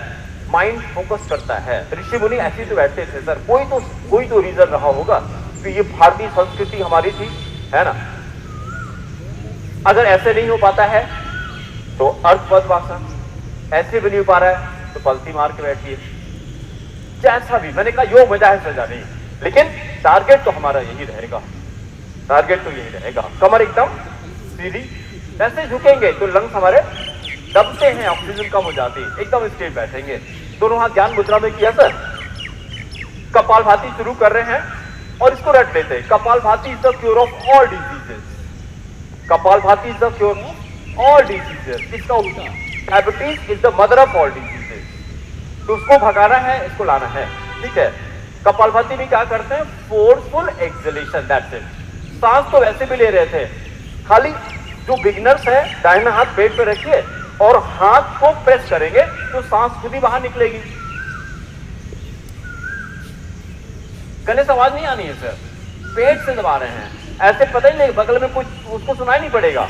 माइंड फोकस करता है। ऋषि मुनि ऐसे तो बैठते थे सर। कोई तो रीजन रहा होगा, तो ये भारतीय संस्कृति हमारी थी, है ना। अगर ऐसे नहीं हो पाता है तो अर्थ पद्मासन, ऐसे भी नहीं हो पा रहा है तो पलटी मार के बैठिए। जैसा भी, मैंने कहा योग मजा है सजा नहीं, लेकिन टारगेट तो हमारा यही रहेगा, टारगेट तो यही रहेगा। कमर एकदम सीधी, ऐसे झुकेंगे तो लंग्स हमारे दबते हैं, ऑक्सीजन कम हो जाती है। एकदम स्ट्रेट बैठेंगे, दोनों हाथ ज्ञान मुद्रा में किया सर। कपालभाति शुरू कर रहे हैं और इसको रट लेते हैं। Kapalbhati is the cure of all diseases. Kapalbhati is the cure of all diseases. इसका उल्टा, diabetes is the mother of all diseases. तो उसको भगाना है, इसको लाना है, ठीक है। कपालभाति भी क्या करते हैं, फोर्सफुल एक्सलेशन, दैट्स इट। सांस तो वैसे भी ले रहे थे, खाली जो बिगिनर्स है दाहिना हाथ पेट पे रखिए और हाथ को प्रेस करेंगे तो सांस खुद ही बाहर निकलेगी। गले से आवाज नहीं आनी है सर, पेट से दबा रहे हैं, ऐसे पता ही नहीं बगल में कुछ उसको सुनाई नहीं पड़ेगा,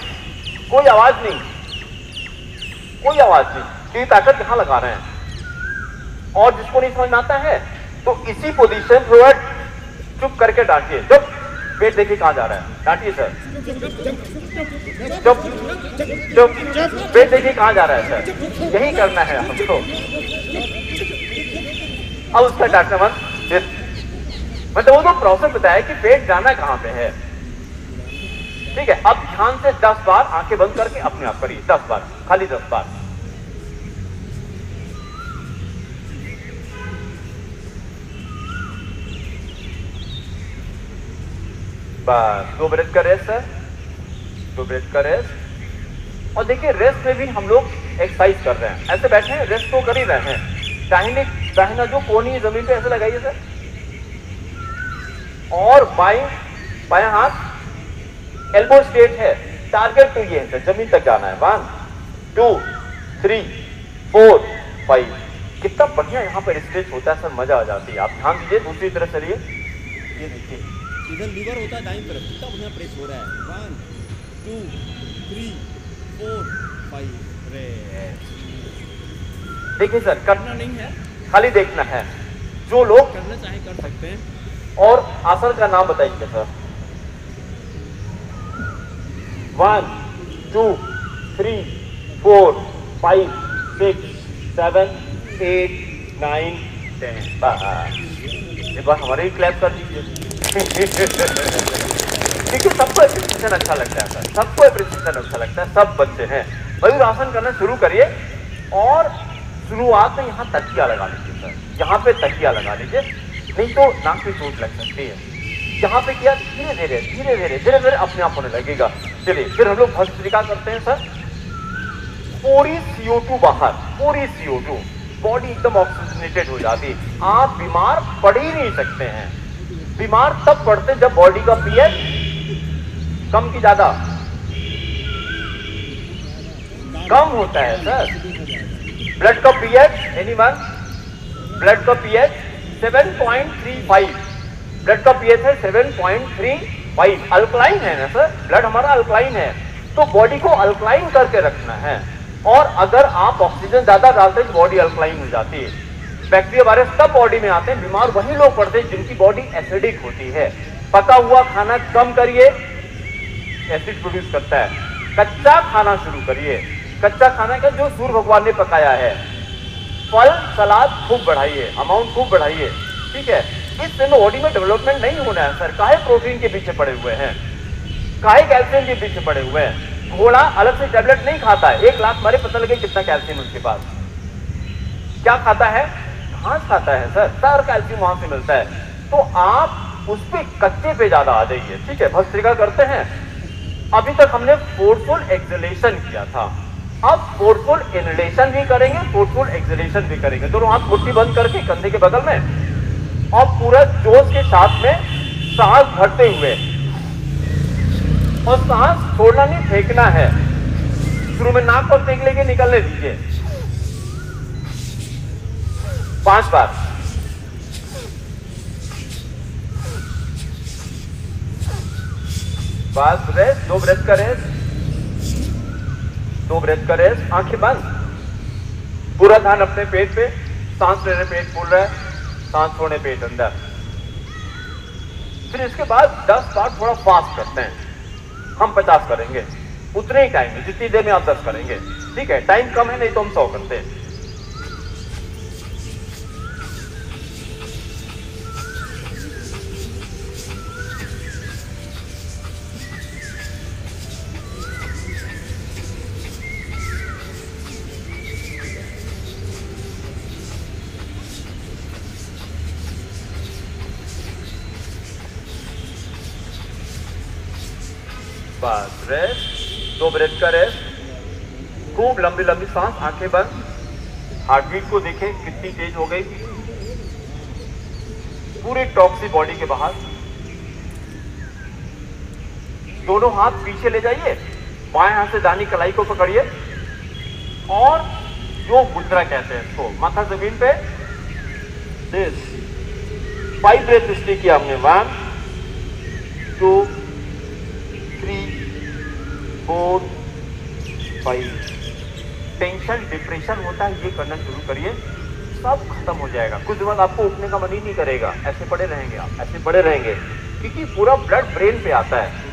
कोई आवाज नहीं, कोई आवाज नहीं, क्योंकि ताकत यहां लगा रहे हैं। और जिसको नहीं समझ में आता है तो इसी पोजीशन थोड़ा चुप करके डांटिए, जब पेट देखिए कहां जा रहा है, डांटिए सर, चुप चुप, पेट देखिए कहां जा रहा है सर, यही करना है हमको। अब उसका डांटना मत, मतलब वो तो प्रोसेस बताया कि पेट जाना कहां पे है, ठीक है। अब ध्यान से 10 बार आंखें बंद करके अपने आप करिए, 10 बार, खाली 10 बार। बस 2 ब्रेथ का रेस्ट सर, 2 ब्रेथ का रेस्ट। और देखिए रेस्ट में भी हम लोग एक्सरसाइज कर रहे हैं, ऐसे बैठे हैं रेस्ट तो कर ही रहे हैं। दाहिना जो कोनी जमीन पे ऐसे लगाइए सर, और बायां हाथ एल्बो स्ट्रेट है, टारगेट तो ये है सर, जमीन तक जाना है। 1 2 3 4 5, कितना बढ़िया यहाँ पर स्ट्रेच होता है सर, मजा आ जाती है। आप ध्यान दीजिए, दूसरी तरफ चलिए, ये देखिए इधर लीवर होता है दाईं तरफ, कितना बढ़िया प्रेस हो रहा है। 1 2 3 4 5, देखिए सर, करना नहीं है, खाली देखना है, जो लोग करना चाहे कर सकते हैं। और आसन का नाम बताइए सर। 1 2 3 4 5 6 7 8 9 10, एक बार हमारे ही क्लैप कर दीजिए। देखिए सबको एप्रिसिएशन अच्छा लगता है सर, सबको एप्रिसिएशन अच्छा लगता है, सब बच्चे हैं। मयूर आसन करना शुरू करिए और शुरुआत में यहाँ तकिया लगा लीजिए सर, यहाँ पे तकिया लगा लीजिए, नहीं तो नाक पे चोट लग सकती है। यहाँ पे किया, धीरे धीरे धीरे धीरे धीरे धीरे अपने आप होने लगेगा। चलिए फिर हम लोग भस्त्रिका करते हैं सर। पूरी CO2 बाहर, पूरी CO2, बॉडी एकदम ऑक्सीजनेटेड हो जाती है। आप बीमार पड़ ही नहीं सकते हैं। बीमार तब पड़ते जब बॉडी का पीएच कम की ज्यादा कम होता है सर। ब्लड का पीएच, एनीवन, ब्लड का पीएच 7.35, ब्लड का पीएच है 7.35, अल्कलाइन है ना सर, ब्लड हमारा अल्कलाइन है, तो बॉडी को अल्कलाइन करके रखना है। और अगर आप ऑक्सीजन ज्यादा डालते हैं तो बॉडी अल्कलाइन हो जाती है। बैक्टीरिया वायरस तब बॉडी में आते हैं, बीमार वही लोग पड़ते हैं जिनकी बॉडी एसिडिक होती है। पका हुआ खाना कम करिए, एसिड प्रोड्यूस करता है। कच्चा खाना शुरू करिए, कच्चा खाना का जो सूर्य भगवान ने पकाया है। फल सलाद खूब बढ़ाइए, अमाउंट खूब बढ़ाइए, ठीक है। इससे बॉडी में डेवलपमेंट नहीं होना है सर। काहे प्रोटीन के पीछे पड़े हुए हैं, काहे कैल्शियम के पीछे पड़े हुए हैं। घोड़ा अलग से टैबलेट नहीं खाता है, 1 लाख मारे पता लगे कितना कैल्शियम उसके पास। क्या खाता है, घास खाता है सर, सारा कैल्शियम वहां से मिलता है। तो आप उस पे कच्चे पे ज्यादा आ जाइए, ठीक है। भस्त्रिका करते हैं। अभी तक हमने फोर्सफुल एक्सलेशन किया था, अब फोर्सफुल इनलेशन भी करेंगे, फोर्सफुल एक्सलेशन भी करेंगे। दोनों हाथ मुट्ठी बंद करके कंधे के बगल में, और पूरा जोश के साथ में सांस भरते हुए, और सांस छोड़ना नहीं, फेंकना है। शुरू में नाक पर फेंक लेके निकलने दीजिए 5 बार। बस रेस्ट, 2 ब्रेथ का रेस्ट, 2 ब्रेथ का रेस्ट। आंखें बंद, पूरा ध्यान अपने पेट पे, सांस लेने पेट फूल रहा है, सांस छोड़ने पेट अंदर। फिर इसके बाद 10 बार थोड़ा फास्ट करते हैं। हम 50 करेंगे उतने ही टाइम में, जितनी देर में आप 10 करेंगे, ठीक है। टाइम कम है, नहीं तो हम 100 करते हैं। बस रेस्ट, 2 ब्रेथ का रेस्ट, खूब लंबी लंबी सांस, आंखें बंद, हार्ट बीट को देखें कितनी तेज हो गई, पूरी टॉक्सिक बॉडी के बाहर। दोनों हाथ पीछे ले जाइए, बाएं हाथ से दाहिनी कलाई को पकड़िए और जो मुद्रा कहते हैं इसको, माथा जमीन पे, दिस 5 ब्रेथ इसलिए किया हमने, 1 2 3 4 5। टेंशन डिप्रेशन होता है, ये करना शुरू करिए, सब खत्म हो जाएगा। कुछ दिन बाद आपको उठने का मन ही नहीं करेगा, ऐसे पड़े रहेंगे आप, ऐसे पड़े रहेंगे, क्योंकि पूरा ब्लड ब्रेन पे आता है।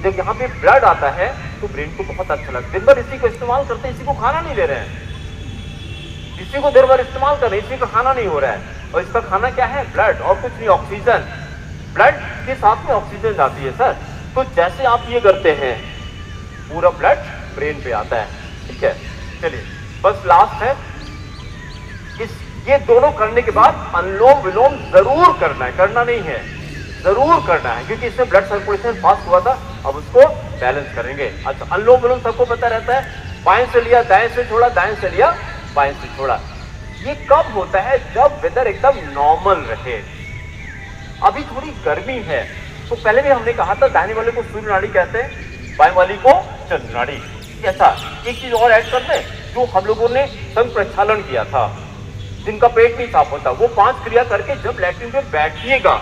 जब यहाँ पे ब्लड आता है तो ब्रेन को बहुत अच्छा लगता है। दिन भर इसी को इस्तेमाल करते हैं, इसी को खाना नहीं ले रहे हैं, इसी को देर भर इस्तेमाल कर रहे हैं, इसी का खाना नहीं हो रहा है। और इसका खाना क्या है? ब्लड, और कुछ नहीं, ऑक्सीजन। ब्लड के साथ में ऑक्सीजन जाती है सर। तो जैसे आप ये करते हैं, पूरा ब्लड ब्रेन पे आता है, ठीक है। चलिए बस लास्ट है, ये दोनों करने के बाद अनुलोम विलोम जरूर करना है, करना नहीं है, जरूर करना है, क्योंकि इसमें ब्लड सर्कुलेशन फास्ट हुआ था, अब उसको बैलेंस करेंगे। अच्छा, अनुलोम विलोम सबको पता रहता है, बाएं से लिया दाएं से छोड़ा, दाएं से लिया बाएं से छोड़ा। ये कब होता है? जब वेदर एकदम नॉर्मल रहे। अभी थोड़ी गर्मी है, तो पहले भी हमने कहा था दाहिने वाले को सूर्य नाड़ी कहते हैं, बाएं वाली को चंद्र नाड़ी। अच्छा, एक चीज और ऐड कर दें, जो हम लोगों ने संग प्रक्षालन किया था, जिनका पेट नहीं साफ होता, वो 5 क्रिया करके जब लैट्रिन में बैठिएगा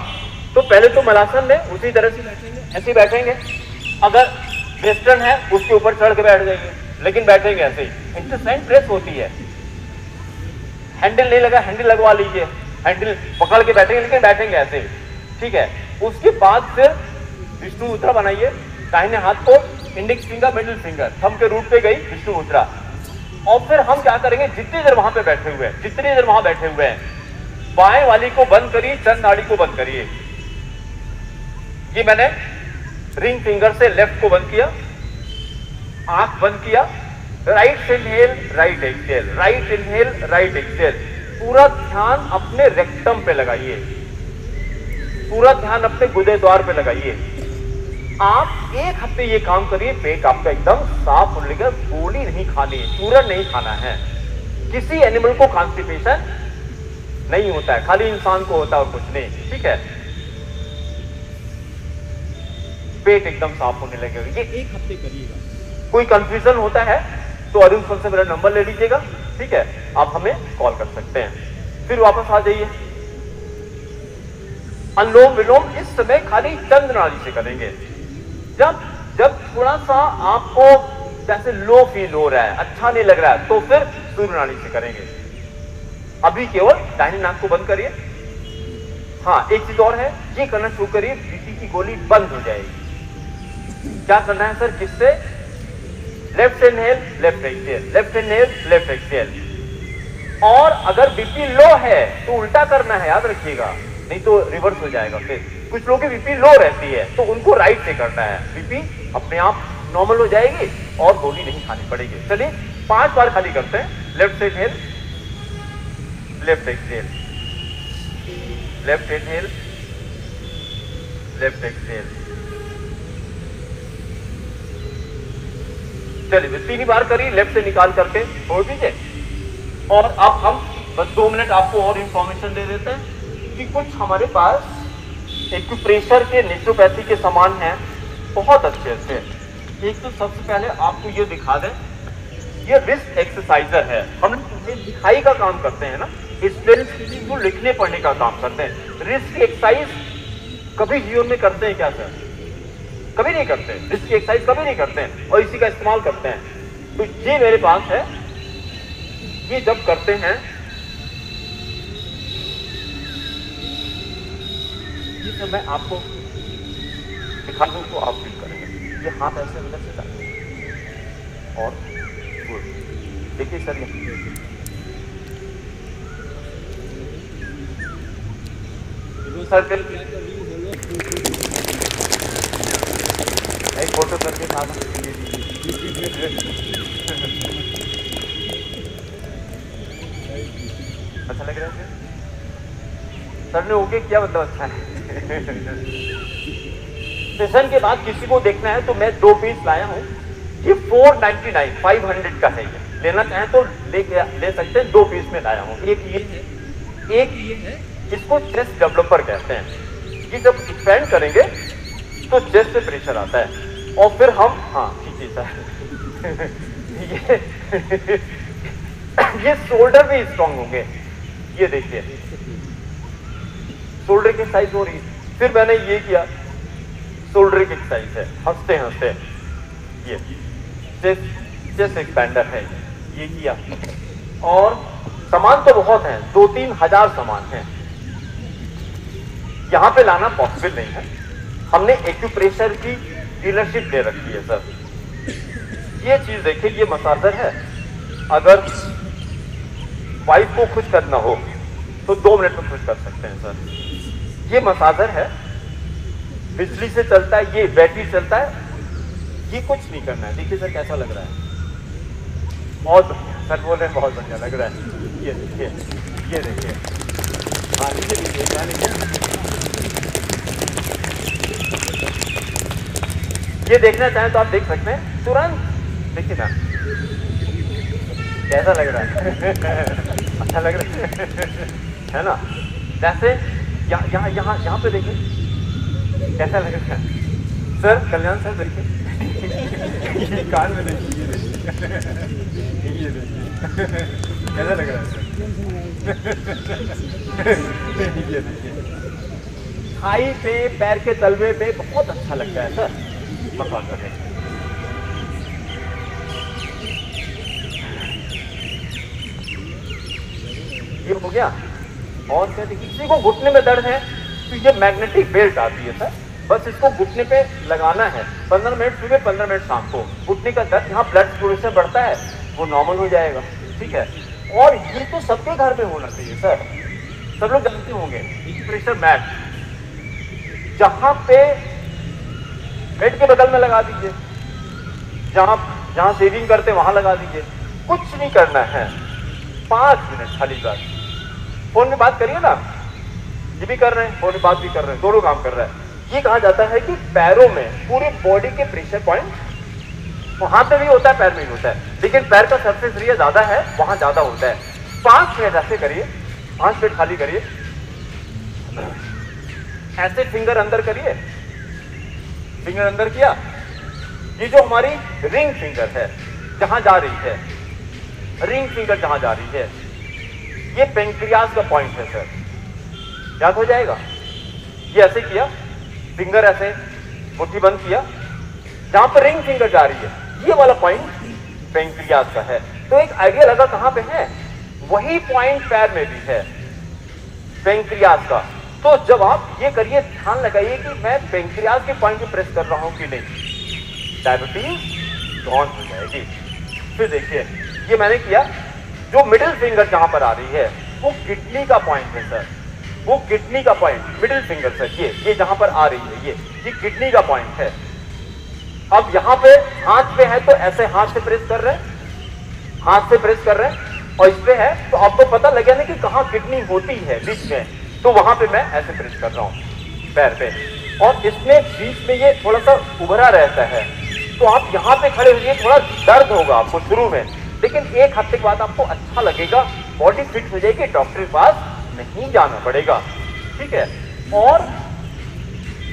तो पहले तो मलासन में उसी तरह से बैठेंगे, ऐसे बैठेंगे। अगर वेस्टर्न है उसके ऊपर चढ़ के बैठ जाइए, लेकिन बैठेंगे ऐसे ही। इंटेस्टाइन प्रेस होती है, हैंडल नहीं लगा, हैंडल लगवा लीजिए, हैंडल पकड़ के बैठेंगे, लेकिन बैठेंगे ऐसे ही, ठीक है। उसके बाद फिर विष्णु मुद्रा बनाइए, दाहिने हाथ को index finger middle finger thumb के रूट पे गई विष्णु मुद्रा। और फिर हम क्या करेंगे, जितनी देर वहां पे बैठे हुए हैं, जितनी देर वहां बैठे हुए हैं, बाएं वाली को बंद करिए, चंद्र नाड़ी को बंद करिए। ये मैंने रिंग फिंगर से लेफ्ट को बंद किया, आंख बंद किया, right inhale right exhale, right inhale right exhale. पूरा ध्यान अपने रेक्टम पे लगाइए, पूरा ध्यान अपने गुदे द्वार पे लगाइए। आप 1 हफ्ते ये काम करिए, पेट आपका एकदम साफ होने लगेगा। गोली नहीं खानी है, चूरन नहीं खाना है। किसी एनिमल को कॉन्स्टिपेशन नहीं होता है, खाली इंसान को होता है और कुछ नहीं, ठीक है। पेट एकदम साफ होने लगेगा। ये 1 हफ्ते करिएगा। कोई कंफ्यूजन होता है तो अरुण सर से मेरा नंबर ले लीजिएगा, ठीक है, आप हमें कॉल कर सकते हैं। फिर वापस आ जाइए। अनुलोम विलोम इस समय खाली चंद्र नाड़ी से करेंगे। जब थोड़ा सा आपको जैसे लो फील हो रहा है, अच्छा नहीं लग रहा है, तो फिर सूर्य नाड़ी से करेंगे। अभी केवल दाहिनी नाक को बंद करिए। हाँ, एक चीज और है, ये करना शुरू करिए, बीपी की गोली बंद हो जाएगी। क्या करना है सर? किससे? Left inhale left exhale, left inhale left exhale. और अगर बीपी लो है तो उल्टा करना है, याद रखिएगा, नहीं तो रिवर्स हो जाएगा। फिर कुछ लोगों की बीपी लो रहती है तो उनको राइट से करना है, बीपी अपने आप नॉर्मल हो जाएगी और गोली नहीं खानी पड़ेगी। चलिए 5 बार खाली करते हैं। Left inhale left exhale, left inhale left exhale. चलिए 3 बार करिए, लेफ्ट से निकाल करके छोड़ दीजिए। और अब हम बस 2 मिनट आपको और इंफॉर्मेशन दे देते हैं कि कुछ हमारे पास एक्यूप्रेशर के नेचुरोपैथी के सामान हैं, बहुत अच्छे अच्छे। एक तो सबसे पहले आपको ये दिखा दें, ये रिस्ट एक्सरसाइजर है। हम लिखाई का काम करते हैं ना, स्टूडेंट्स को लिखने पढ़ने का काम करते हैं। रिस्ट की एक्सरसाइज कभी जीवन में करते हैं क्या सर? कभी नहीं करते। रिस्ट की एक्सरसाइज कभी नहीं करते हैं और इसी का इस्तेमाल करते हैं। तो ये मेरे पास है, ये जब करते हैं, ये जब मैं आपको दिखा दूं तो आप फील करेंगे। ये हाथ ऐसे अंदर से डालेंगे और देखिए सर, सर्कल एक फोटो करके साथ अच्छा लग रहा है सर ने ओके किया, मतलब अच्छा है। सेशन के बाद किसी को देखना है तो मैं 2 पीस लाया हूँ। ये 499 500 का है ये। लेना चाहें तो ले सकते हैं। 2 पीस में लाया हूँ, एक ये है, एक ये है। इसको चेस्ट डेवलपर कहते हैं। ये जब एक्सपेंड करेंगे तो चेस्ट पे प्रेशर आता है और फिर हम खींचिए सर ये शोल्डर भी स्ट्रांग होंगे। ये देखिए शोल्डर की एक्सरसाइज हो रही है। फिर मैंने ये किया, शोल्डर की एक्सरसाइज है, हंसते हंसते ये चेस्ट एक्सपेंडर है, ये किया। और सामान तो बहुत हैं, 2-3 हजार सामान हैं, यहां पे लाना पॉसिबल नहीं है। हमने एक्यूप्रेशर की डीलरशिप ले रखी है सर। ये चीज देखिए, ये मसाजर है। अगर वाइफ को खुश करना हो तो 2 मिनट में खुश कर सकते हैं सर। ये मसाजर है, बिजली से चलता है, ये बैटरी चलता है। ये कुछ नहीं करना है। देखिए सर कैसा लग रहा है, बहुत बढ़िया सर, बोल रहे हैं बहुत बढ़िया लग रहा है। ये देखिए, ये देखिए, हाँ लीजिए लीजिए, ये देखना चाहें तो आप देख सकते हैं तुरंत। देखिए ना कैसा लग रहा है अच्छा लग रहा है ना। जैसे यहाँ यहाँ यहाँ पे देखिए कैसा लग रहा है सर। कल्याण सर देखिए कान में देखिए, ये देखिए कैसा लग रहा है सर ये देखिए थाई पे, पैर के तलवे पे बहुत अच्छा लगता है सर मसाज करने। ये हो गया। और क्या देखिए, किसी को घुटने में दर्द है तो ये मैग्नेटिक बेल्ट आती है सर, बस इसको घुटने पे लगाना है। 15 मिनट सुबह, 15 मिनट शाम को। घुटने का दर्द, यहाँ ब्लड सर्कुलेशन बढ़ता है, वो नॉर्मल हो जाएगा। ठीक है। और ये तो सबके घर में होना चाहिए सर, सब लोग जानते होंगे। प्रेशर मैट जहां पे बेड के बगल में लगा दीजिए, जहां सेविंग करते वहां लगा दीजिए। कुछ नहीं करना है, 5 मिनट खाली बात। फोन में बात करिए ना, ये भी कर रहे हैं, फोन में बात भी कर रहे हैं, दोनों काम कर रहे हैं। ये कहा जाता है कि पैरों में, पूरी बॉडी के प्रेशर पॉइंट वहां पे भी होता है, पैर में भी होता है, लेकिन पैर का सरफेस एरिया ज्यादा है, वहां ज्यादा होता है। 5 मिनट ऐसे करिए, 5 मिनट खाली करिए। ऐसे फिंगर अंदर करिए, फिंगर अंदर किया। ये जो हमारी रिंग फिंगर है जहां जा रही है, रिंग फिंगर जहां जा रही है, ये पेंक्रियास का पॉइंट है सर, याद हो जाएगा। ये ऐसे किया, फिंगर ऐसे मुट्ठी बंद किया, जहां पर रिंग फिंगर जा रही है, ये वाला पॉइंट पेंक्रियास का है। तो एक आइडिया लगा कहां पे है, वही पॉइंट पैर में भी है, पेंक्रियास का। तो जब आप ये करिए, ध्यान लगाइए कि मैं पेंक्रियास के पॉइंट पे प्रेस कर रहा हूं कि नहीं, डायबिटीज गॉन हो जाएगी। फिर देखिए, ये मैंने किया, जो मिडिल फिंगर जहां पर आ रही है वो किडनी का पॉइंट है सर, वो किडनी का पॉइंट, मिडिल फिंगर सर, ये जहां पर आ रही है, ये किडनी का पॉइंट है। अब यहां पे हाथ पे है तो ऐसे हाथ से प्रेस कर रहे हैं, हाथ से प्रेस कर रहे हैं, और इस पे है तो आपको पता लगे ना कि कहां किडनी होती है बीच में, तो वहां पे मैं ऐसे प्रेस कर रहा हूं पैर पे। और इसमें बीच में ये थोड़ा सा उभरा रहता है, तो आप यहाँ पे खड़े होइए, थोड़ा दर्द होगा आपको शुरू में, लेकिन 1 हफ्ते के बाद आपको अच्छा लगेगा, बॉडी फिट हो जाएगी, डॉक्टर के पास नहीं जाना पड़ेगा। ठीक है। और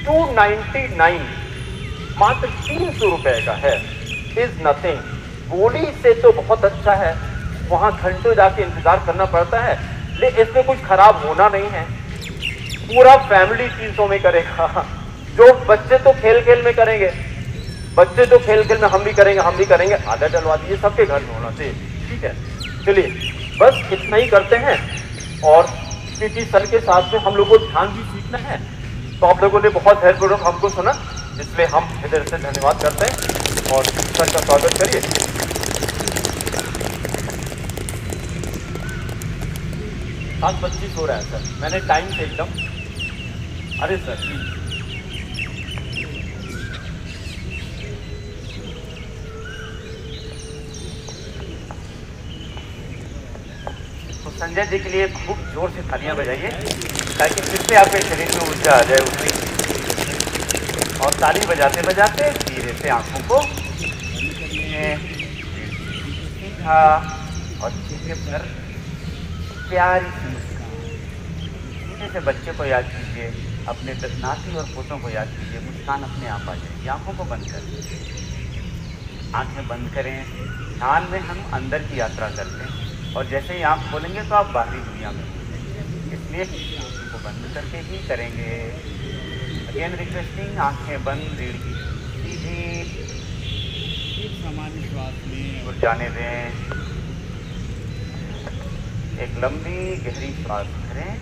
299 मात्र 300 रुपए का है, इज नथिंग। बॉडी से तो बहुत अच्छा है, वहां घंटों जाके इंतजार करना पड़ता है, लेकिन इसमें कुछ खराब होना नहीं है। पूरा फैमिली 300 में करेगा। जो बच्चे तो खेल खेल में करेंगे, बच्चे तो खेल खेल में हम भी करेंगे, आधा डलवा दीजिए, सबके घर में होना चाहिए। ठीक है। चलिए बस इतना ही करते हैं। और क्योंकि सर के साथ में हम लोगों को ध्यान भी सीखना है, तो आप लोगों ने बहुत धैर्यपूर्वक हमको सुना, इसलिए हम इधर से धन्यवाद करते हैं और सर का स्वागत करिए। 7:25 हो रहा है सर, मैंने टाइम से एकदम, अरे सर तो संजय जी के लिए खूब जोर से तालियां बजाइए, ताकि फिर से आपके शरीर में ऊर्जा आ जाए उतनी। और ताली बजाते बजाते धीरे से आंखों को मीठा और चेहरे पर प्यारी सी मुस्कान। छोटे से बच्चे को याद कीजिए, अपने नाती और पोतों को याद कीजिए, मुस्कान अपने आप आ जाएगी। आंखों को बंद कर लीजिए, आंखें बंद करें। ध्यान में हम अंदर की यात्रा करते हैं और जैसे ही आंख खोलेंगे तो आप बाहरी दुनिया में होंगे, इसलिए आंखों को बंद करके ही करेंगे। अगेन रिक्वेस्टिंग, आंखें बंद, रीढ़ की सीधी, एक सामान्य श्वास लें और जाने दें। एक लंबी गहरी श्वास भरें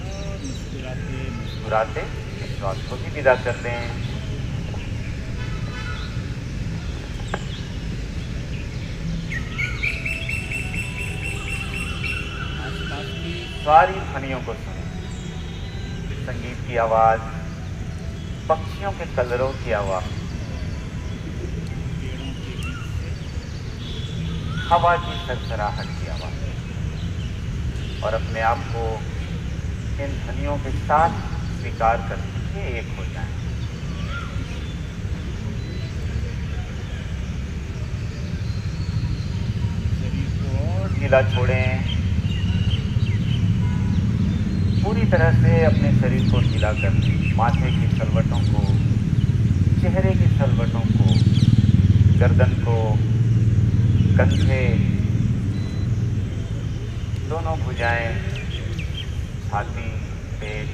और मुस्कुराते मुस्कुराते इस श्वास को भी विदा कर दें। आसपास की सारी ध्वनियों को सुनें, संगीत की आवाज, पक्षियों के कलरों की आवाज, पेड़ों के बीच से हवा की सरसराहट की आवाज, और अपने आप को इन ध्वनियों के साथ स्वीकार करके एक हो जाएं। शरीर को और ढीला छोड़ें, पूरी तरह से अपने शरीर को ढीला कर दें। माथे की सलवटों को, चेहरे की सलवटों को, गर्दन को, कंधे, दोनों भुजाएं, छाती, पेट,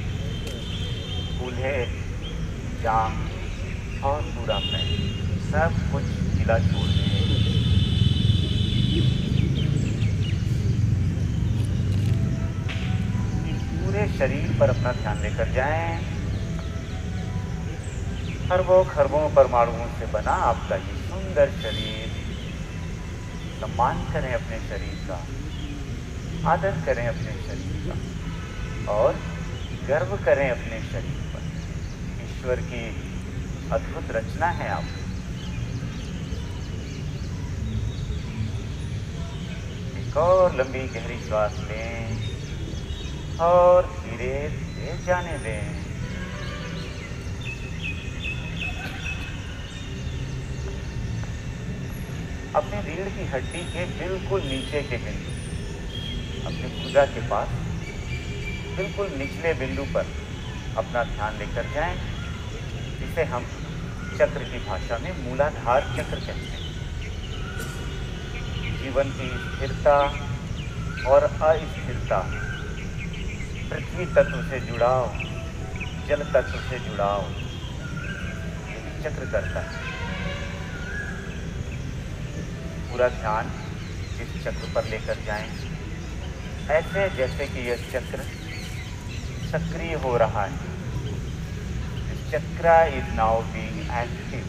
कूल्हे, जांघ और पूरा पैर, सब कुछ ढीला छोड़ दें। पूरे शरीर पर अपना ध्यान लेकर जाएं। खरबों खरबों परमाणुओं से बना आपका ये सुंदर शरीर, सम्मान करें अपने शरीर का, आदर करें अपने शरीर का और गर्व करें अपने शरीर पर। ईश्वर की अद्भुत रचना है आप। एक और लंबी गहरी श्वास लें और धीरे धीरे जाने दें। अपने रीढ़ की हड्डी के बिल्कुल नीचे के बिंदु, अपने भुजा के पास बिल्कुल निचले बिंदु पर अपना ध्यान लेकर जाएं। इसे हम चक्र की भाषा में मूलाधार चक्र कहते हैं। जीवन की स्थिरता और अस्थिरता, पृथ्वी तत्व से जुड़ाव, जल तत्व से जुड़ाव, ये चक्र करता है। पूरा ध्यान इस चक्र पर लेकर जाएं, ऐसे जैसे कि यह चक्र सक्रिय हो रहा है। दिस चक्र इज नाउ बीइंग एक्टिव।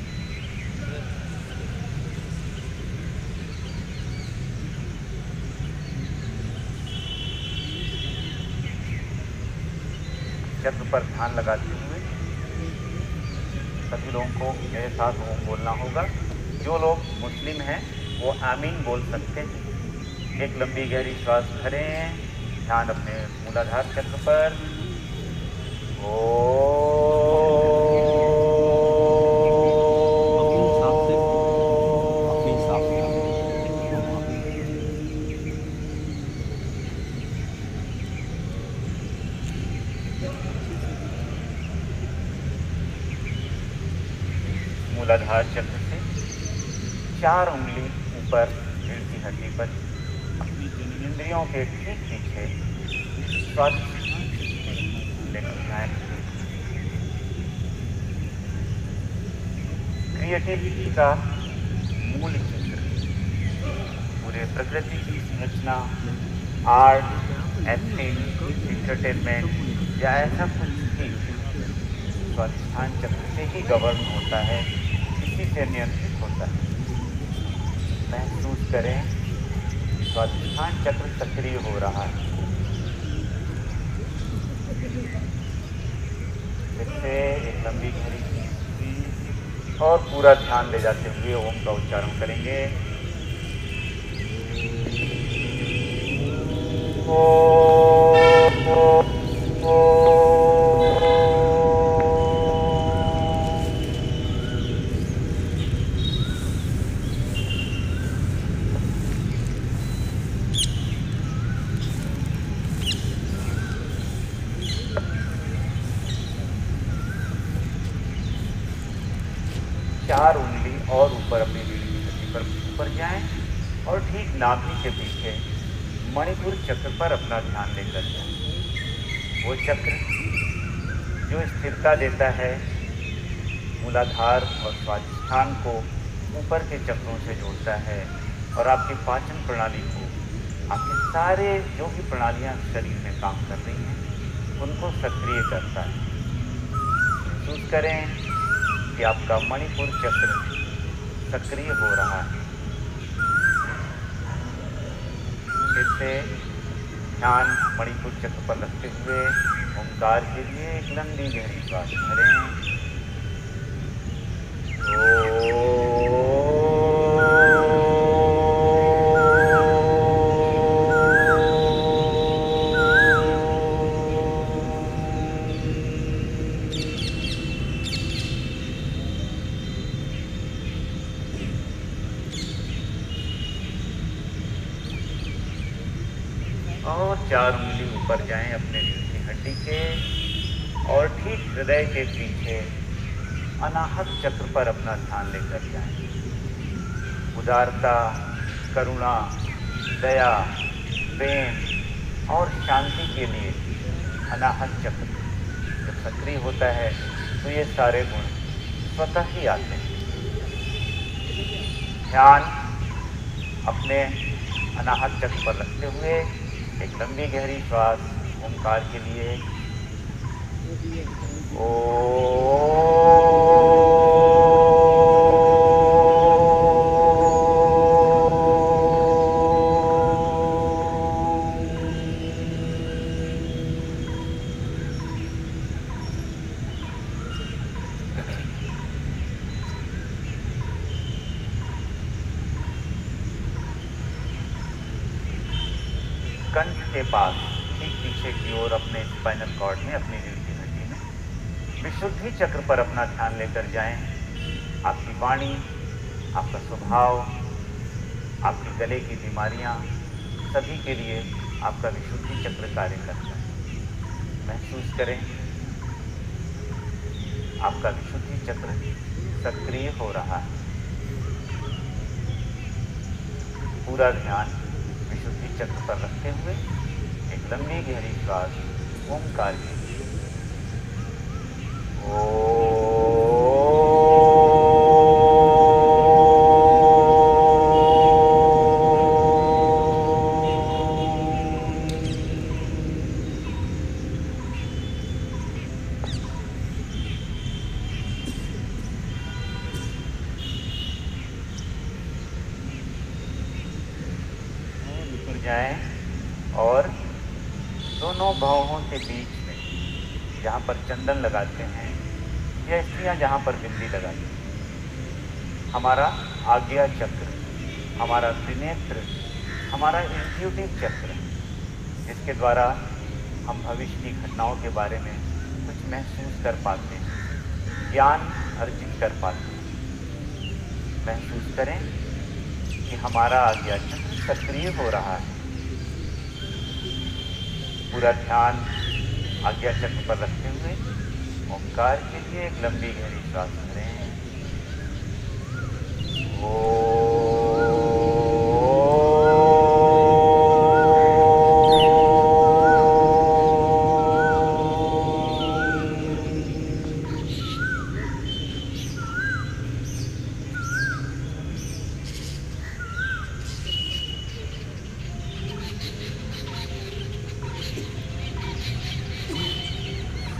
चक्र पर ध्यान लगाते हुए सभी लोगों को मेरे साथ ओम बोलना होगा। जो लोग मुस्लिम हैं वो आमीन बोल सकते हैं। एक लंबी गहरी श्वास भरें, ध्यान अपने मूलाधार चक्र पर। मूलाधार चक्र से 4 उंगली ऊपर रीढ़ की हड्डी पर, इंद्रियों के ठीक पीछे श्वास लेकर जाएं। क्रिएटिविटी का मूल चक्र, पूरे प्रकृति की संरचना, आर्ट, एक्टिंग, एंटरटेनमेंट या ऐसा कुछ भी स्वाधिष्ठान चक्र से ही गवर्न होता है, इसी से नियंत्रित होता है। महसूस करें स्वाधिष्ठान चक्र सक्रिय हो रहा है। इससे एक लंबी गहरी और पूरा ध्यान ले जाते हुए ओम का उच्चारण करेंगे। 4 उंगली और ऊपर अपनी रीढ़ की हड्डी पर ऊपर जाएं और ठीक नाभि के पीछे मणिपुर चक्र पर अपना ध्यान लेकर जाएं। वो चक्र जो स्थिरता देता है, मूलाधार और स्वादिष्ठान को ऊपर के चक्रों से जोड़ता है और आपकी पाचन प्रणाली को, आपके सारे जो भी प्रणालियां शरीर में काम कर रही हैं उनको सक्रिय करता है। महसूस करें कि आपका मणिपुर चक्र सक्रिय हो रहा है। फिर से ध्यान मणिपुर चक्र पर रखते हुए ओंकार के लिए एक लंबी गहरी श्वास भरें। और 4 उंगली ऊपर जाएं अपने रीढ़ की हड्डी के और ठीक हृदय के पीछे अनाहत चक्र पर अपना ध्यान लेकर जाएं। उदारता, करुणा, दया, प्रेम और शांति के लिए अनाहत चक्र जब सक्रिय होता है तो ये सारे गुण स्वतः ही आते हैं। ध्यान अपने अनाहत चक्र पर रखते हुए एक लंबी गहरी श्वास ओंकार के लिए कंठ के पास ठीक पीछे की ओर अपने स्पाइनल कॉर्ड में, अपनी रीढ़ की हड्डी में विशुद्धि चक्र पर अपना ध्यान लेकर जाएं। आपकी वाणी, आपका स्वभाव, आपके गले की बीमारियां, सभी के लिए आपका विशुद्धि चक्र कार्य करता है। महसूस करें आपका विशुद्धि चक्र सक्रिय हो रहा है। पूरा ध्यान विशुद्धि चक्र पर रखते हुए एक लंबी गहरी श्वास ओंकार के लिए जाएं और दोनों भौहों के बीच में जहाँ पर चंदन लगाते हैं या स्त्रियाँ जहाँ पर बिंदी लगाती हैं, हमारा आज्ञा चक्र, हमारा त्रिनेत्र, हमारा इंट्यूटिव चक्र, जिसके द्वारा हम भविष्य की घटनाओं के बारे में कुछ महसूस कर पाते हैं, ज्ञान अर्जित कर पाते हैं। महसूस करें कि हमारा आज्ञा चक्र सक्रिय हो रहा है। पूरा ध्यान आज्ञा चक्र पर रखते हुए ओंकार के लिए एक लंबी गहरी श्वास भरें।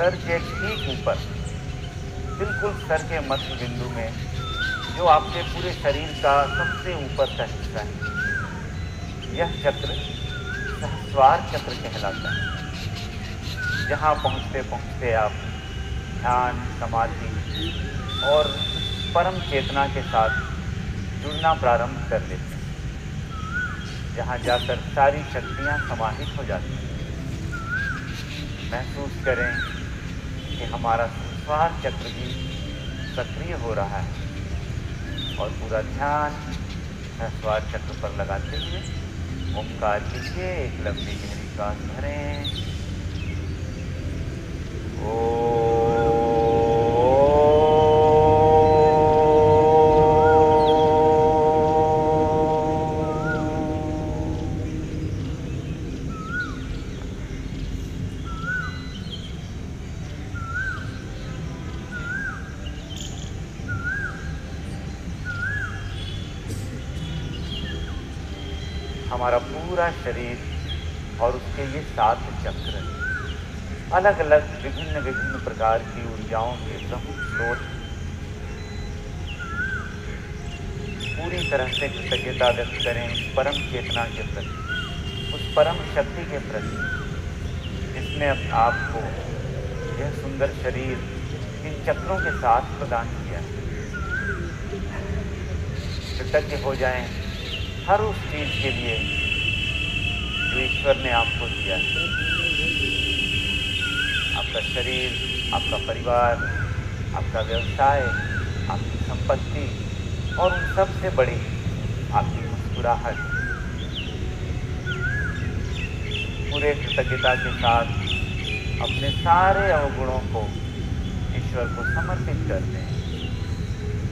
सर के ठीक ऊपर, बिल्कुल सर के मध्य बिंदु में, जो आपके पूरे शरीर का सबसे ऊपर का हिस्सा है, यह चक्र सहस्वार चक्र कहलाता है। जहाँ पहुँचते पहुँचते आप ध्यान, समाधि और परम चेतना के साथ जुड़ना प्रारंभ कर देते हैं, जहाँ जाकर सारी शक्तियाँ समाहित हो जाती हैं। महसूस करें कि हमारा सहस्वार चक्र भी सक्रिय हो रहा है और पूरा ध्यान सहस्वार चक्र पर लगाते हुए ओंकार कीजिए, एक लंबी गहरी श्वास भरें। ओ हमारा पूरा शरीर और उसके ये 7 चक्र अलग अलग विभिन्न विभिन्न प्रकार की ऊर्जाओं के प्रमुख स्रोत पूरी तरह से कृतज्ञता व्यक्त करें उस परम चेतना के प्रति, उस परम शक्ति के प्रति जिसने आपको यह सुंदर शरीर इन चक्रों के साथ प्रदान किया। कृतज्ञ हो जाएं हर उस चीज के लिए जो ईश्वर ने आपको दिया है। आपका शरीर, आपका परिवार, आपका व्यवसाय, आपकी संपत्ति और उन सबसे बड़ी आपकी मुस्कुराहट। पूरे कृतज्ञता के साथ अपने सारे अवगुणों को ईश्वर को समर्पित कर दें।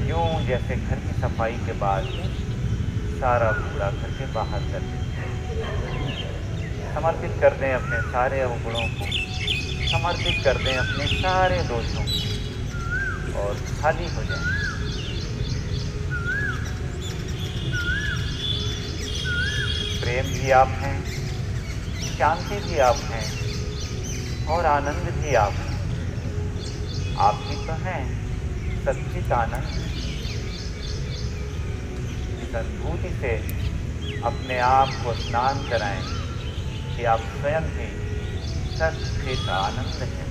यूं जैसे घर की सफाई के बाद सारा कूड़ा घर के बाहर कर दें। समर्पित कर दें अपने सारे अवगुणों को, समर्पित कर दें अपने सारे दोषों और खाली हो जाएं। प्रेम भी आप हैं, शांति भी आप हैं और आनंद भी आप हैं। आप ही तो हैं सच्चित आनंद। इस अनुभूति से अपने आप को स्नान कराएं कि आप स्वयं भी सच्चित आनंद है।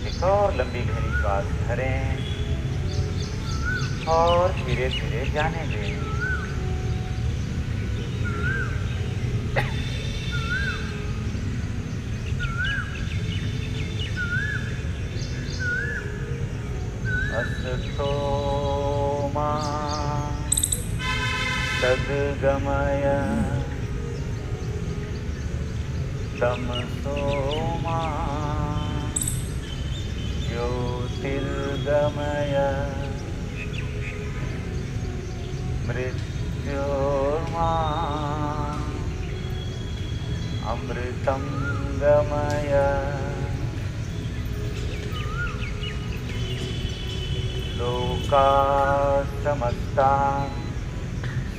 एक और लंबी गहरी श्वास भरें और धीरे धीरे जाने दें। असतो मा सद्गमय तमसो मा ज्योतिर्गमय मृत्योर्मा अमृतं गमय। लोका समस्ता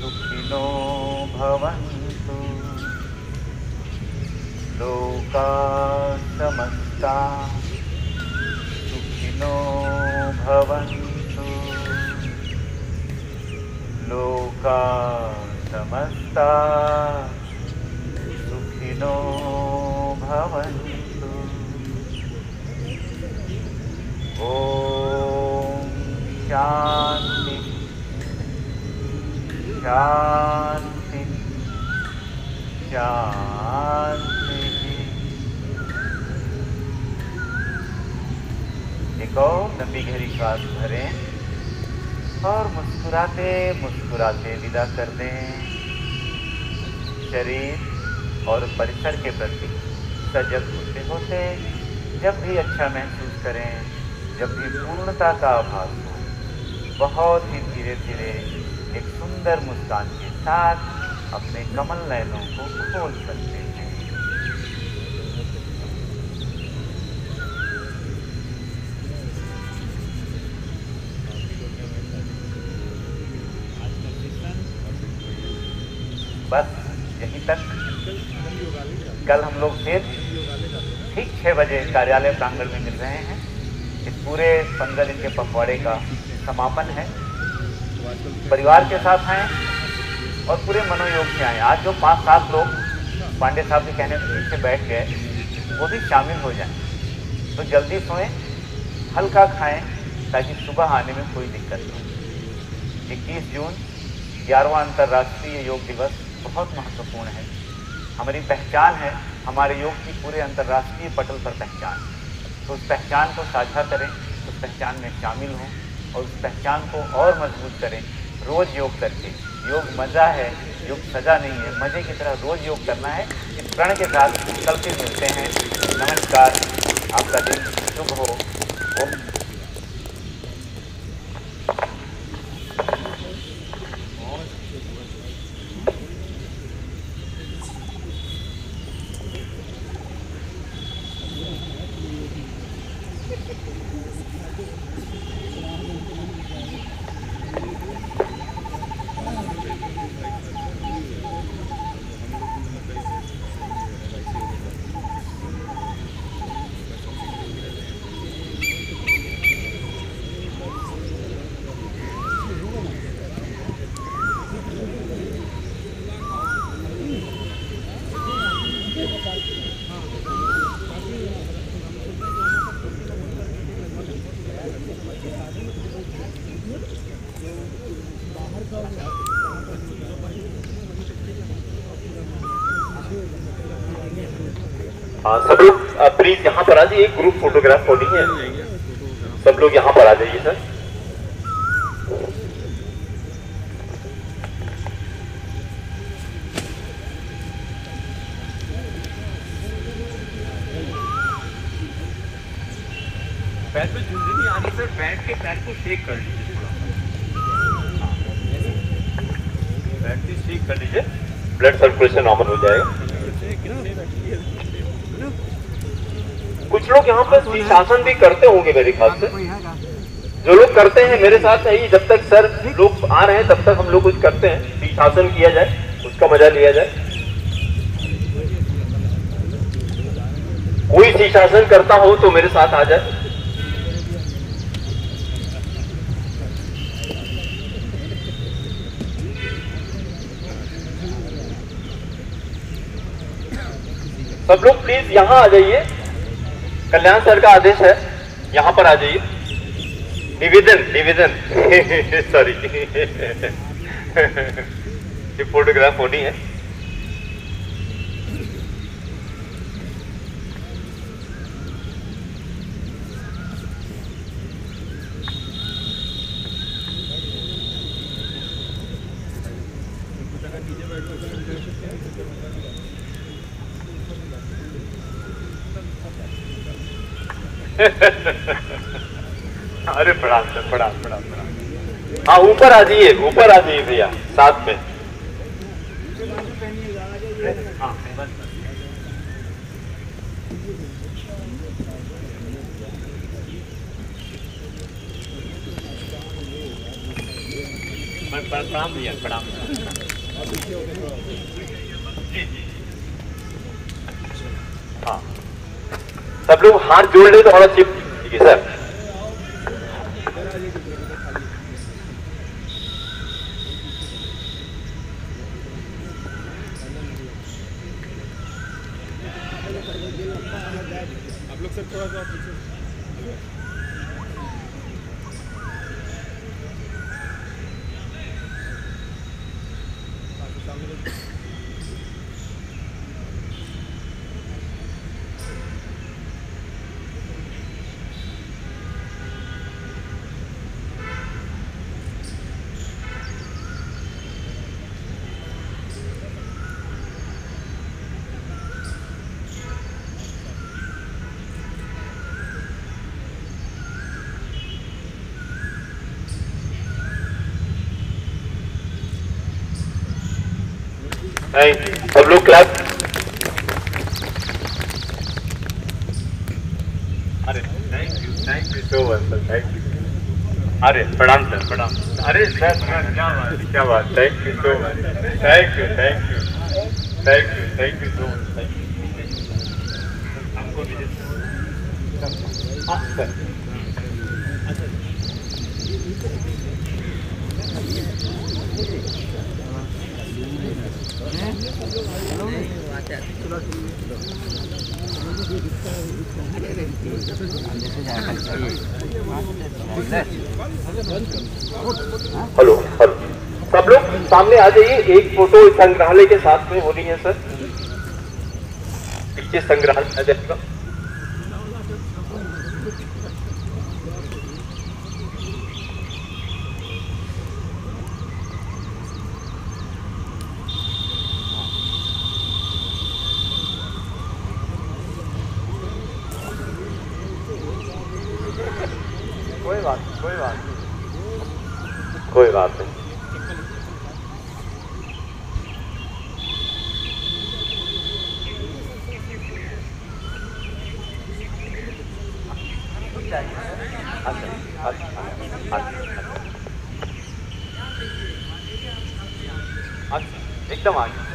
सुखिनो भवन्तु। लोका समस्ता सुखिनो भवन्तु। लोका समस्ता सुखिनो भवन्तु। ओम शांति शांति शांति। एक और लंबी गहरी श्वास भरें और मुस्कुराते मुस्कुराते विदा कर दें। शरीर और परिसर के प्रति सजग होते होते जब भी अच्छा महसूस करें, जब भी पूर्णता का आभास हो, बहुत ही धीरे धीरे एक सुंदर मुस्कान के साथ अपने कमल नयनों को खोल सकते हैं। बस यहीं तक। कल हम लोग फिर ठीक 6 बजे कार्यालय प्रांगण में मिल रहे हैं। इस पूरे 15 दिन के पखवाड़े का समापन है। परिवार के साथ आएँ और पूरे मनोयोग से आएँ। आज जो 5-7 लोग पांडे साहब के कहने से पीछे बैठ गए वो भी शामिल हो जाएं। तो जल्दी सोएं, हल्का खाएं ताकि सुबह आने में कोई दिक्कत न हो। 21 जून 11वां अंतर्राष्ट्रीय योग दिवस बहुत महत्वपूर्ण है। हमारी पहचान है, हमारे योग की पूरे अंतर्राष्ट्रीय पटल पर पहचान। तो उस पहचान को साझा करें, उस पहचान में शामिल हों और उस पहचान को और मजबूत करें रोज़ योग करके। योग मज़ा है, योग सज़ा नहीं है। मज़े की तरह रोज़ योग करना है। इस प्रण के साथ कल फिर मिलते हैं। नमस्कार, आपका दिन शुभ हो। ओम सब लोग प्लीज यहाँ पर आ जाइए, ग्रुप फोटोग्राफ होनी है, सब लोग यहाँ पर आ जाइए सर। पैर पे झुंझुनी आनी सर, बैठ के पैर को शेक कर लीजिए थोड़ा, बैठ के शेक कर लीजिए, ब्लड सर्कुलेशन नॉर्मल हो जाएगा। कुछ लोग यहाँ पर शीर्षासन भी करते होंगे मेरे ख्याल से, जो लोग करते हैं मेरे साथ है, जब तक सर लोग आ रहे हैं तब तक हम लोग कुछ करते हैं, शीर्षासन किया जाए, उसका मजा लिया जाए। कोई शीर्षासन करता हो तो मेरे साथ आ जाए। सब लोग प्लीज यहाँ आ जाइए, कल्याण सर का आदेश है, यहाँ पर आ जाइए। निवेदन सॉरी ये फोटोग्राफ होनी है। अरे प्रणाम सर, प्रणाम। हाँ ऊपर आ जाइए भैया साथ में। हाँ प्रणाम भैया, प्रणाम। हाँ सब लोग हाथ जोड़ ले तो और अच्छी ठीक है सर। आप लोग सर थोड़ा सा पीछे। सब लोग क्लैप। अरे thank you so much sir, thank you. अरे प्रणाम सर, प्रणाम। अरे सर क्या बात, thank you so much, thank you so much, हमको भी सर। हेलो सब लोग सामने आ जाइए, एक फोटो संग्रहालय के साथ में होनी है सर, पीछे संग्रहालय आ जाएगा। कोई बात नहीं। अच्छा एकदम आगे।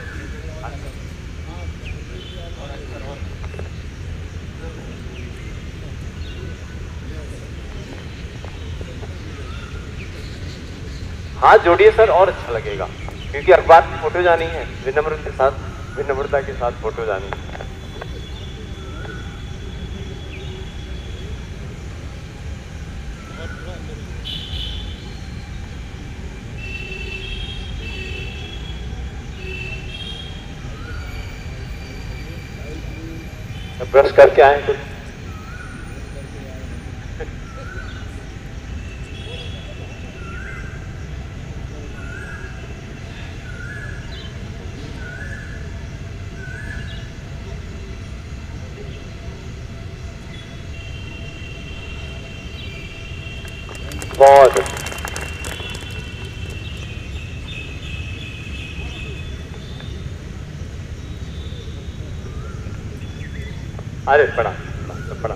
हाथ जोड़िए सर और अच्छा लगेगा, क्योंकि अखबार की फोटो जानी है, विनम्रता के साथ फोटो जानी है। ब्रश करके आए कुछ? बहुत अच्छा। अरे पढ़ा पढ़ा पढ़ा।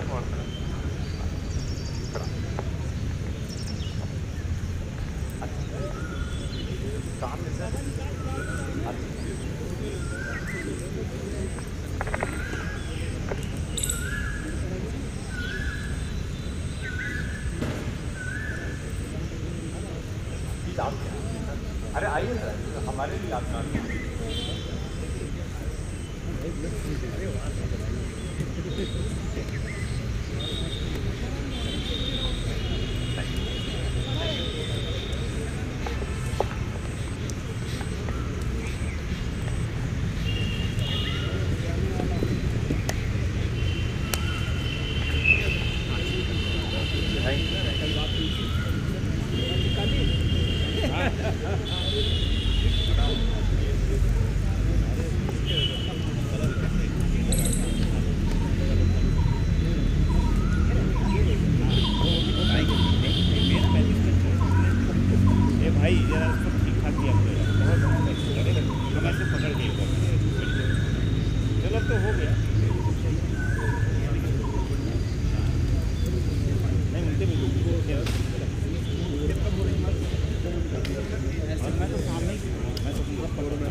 अरे आइए सर, हमारे लिए आप भाई जरा इसको ठीक ठाक दिया बहुत हम ऐसे पकड़ गए चलो तो हो गया नहीं मिलते भी मैं तो सामने ही मैं तो पूरा पकड़ में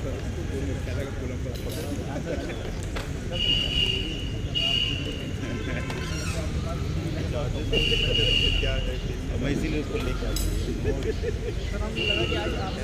क्या है मैं इसीलिए उसको लेके आया सर हमको लगा कि आज आप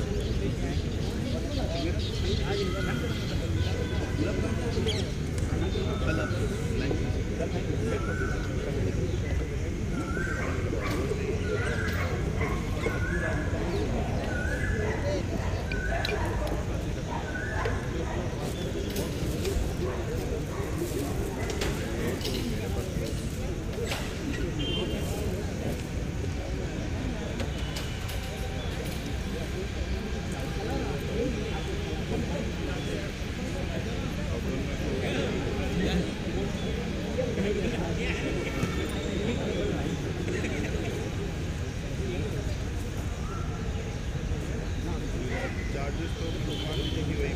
चार्जेस तो मान लीजिए कि वही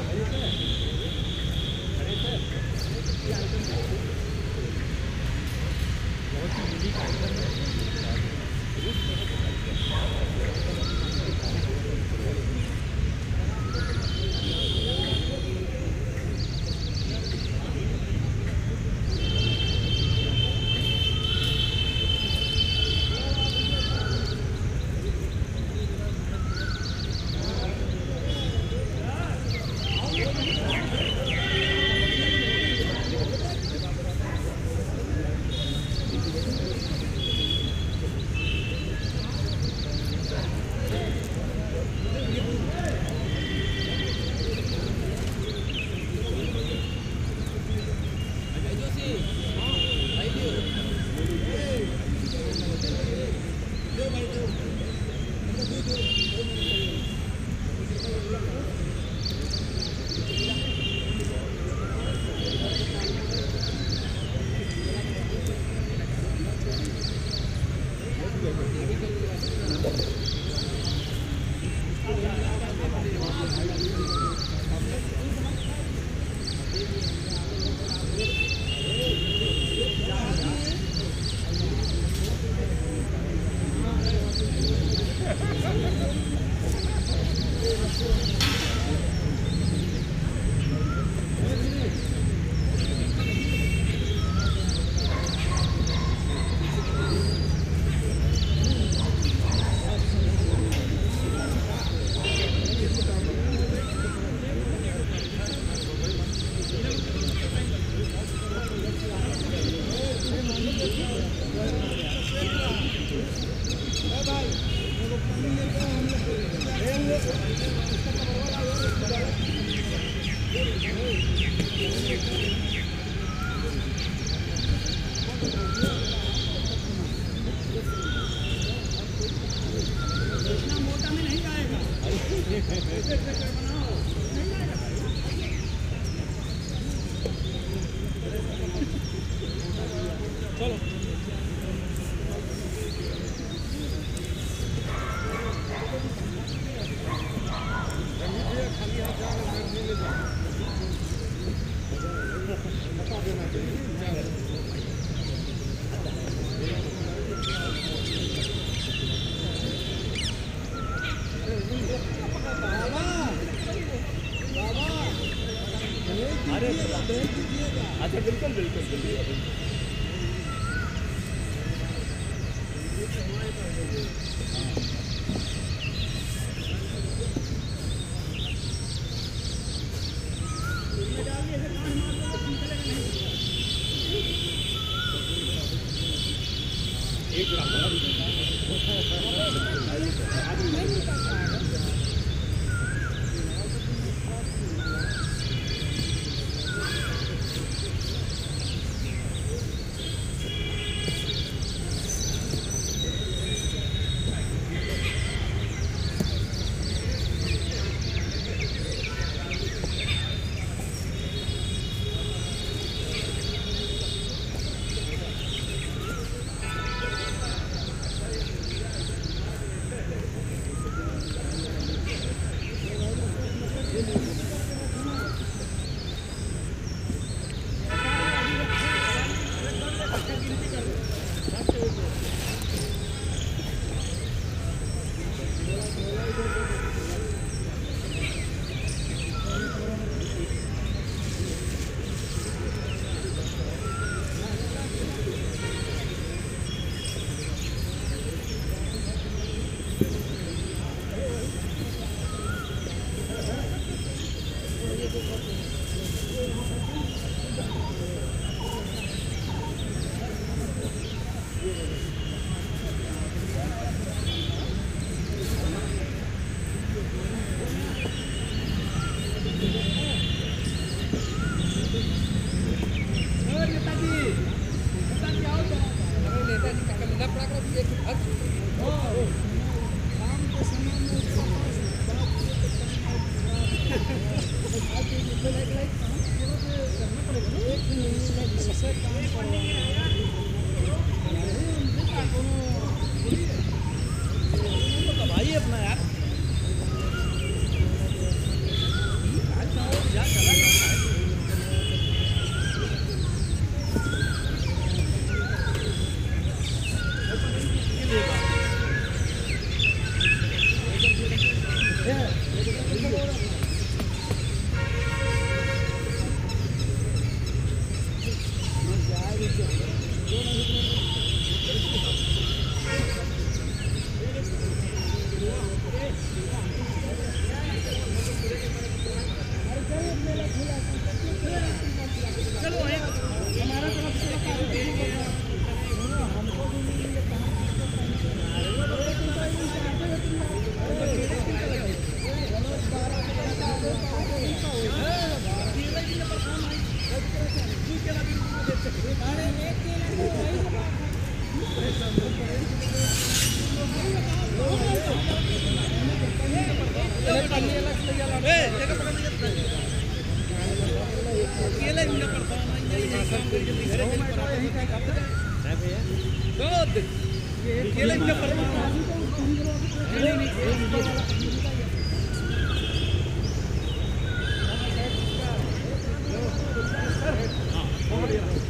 1 अच्छा बिल्कुल बिल्कुल बिल्कुल।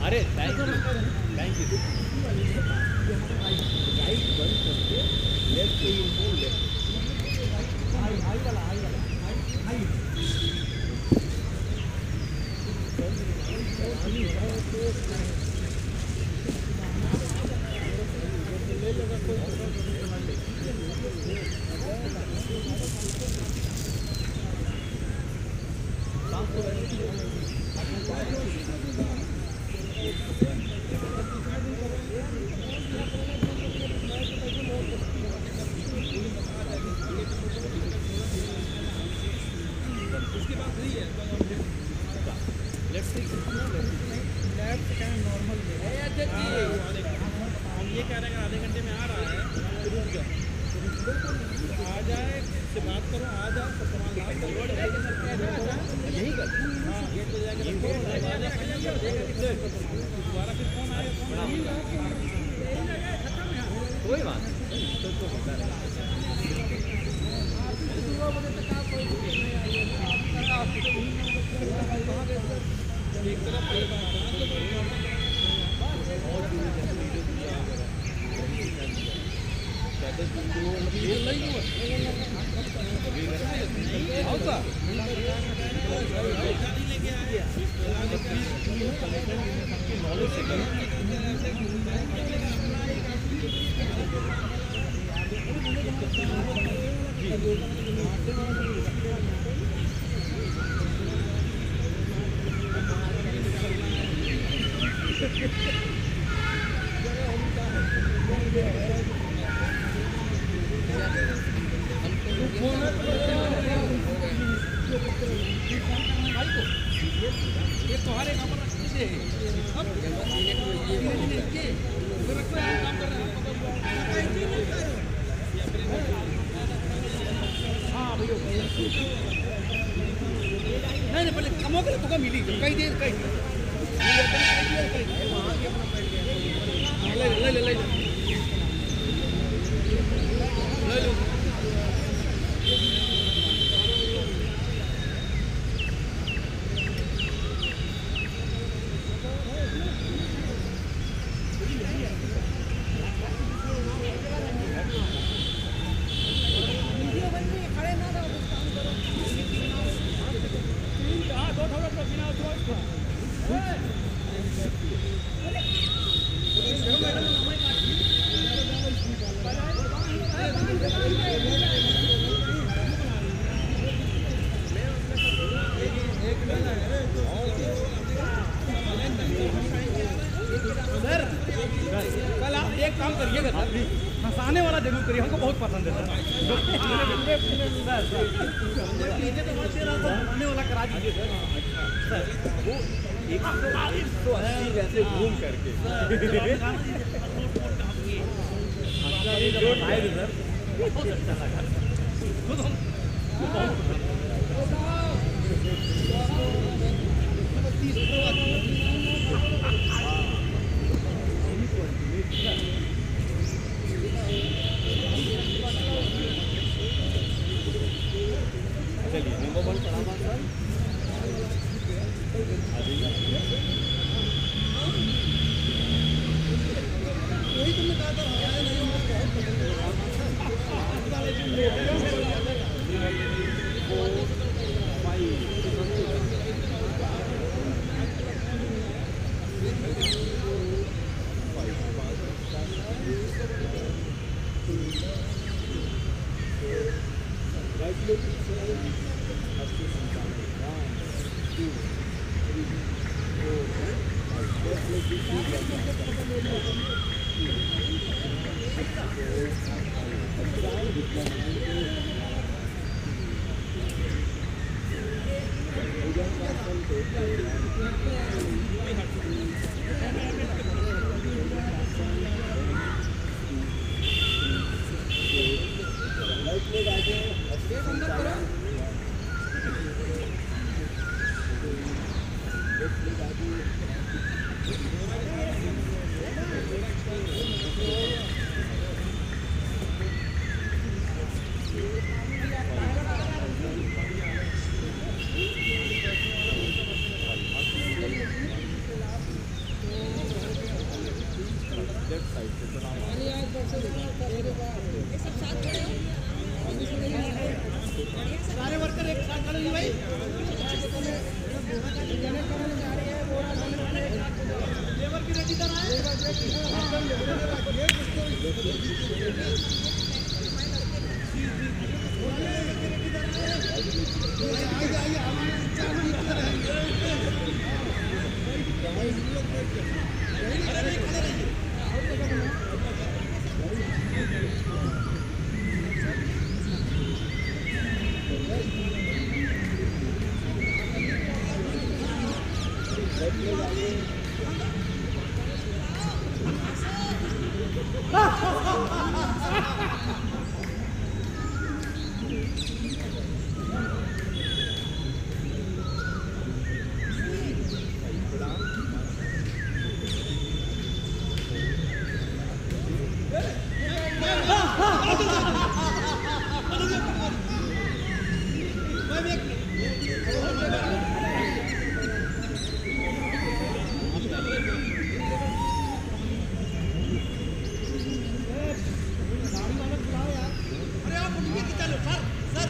अरे थैंक यू थैंक यू।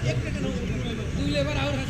एक प्लेट ना दो लेबर और है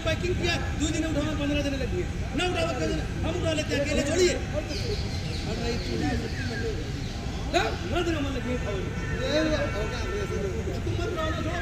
पैकिंग किया 2 दिन उठाना 15 दिन लगी ना उठावा हम उठा लेते हैं अकेले छोड़िए ना मत ना मन लगी तुम मत रहो छोड़ो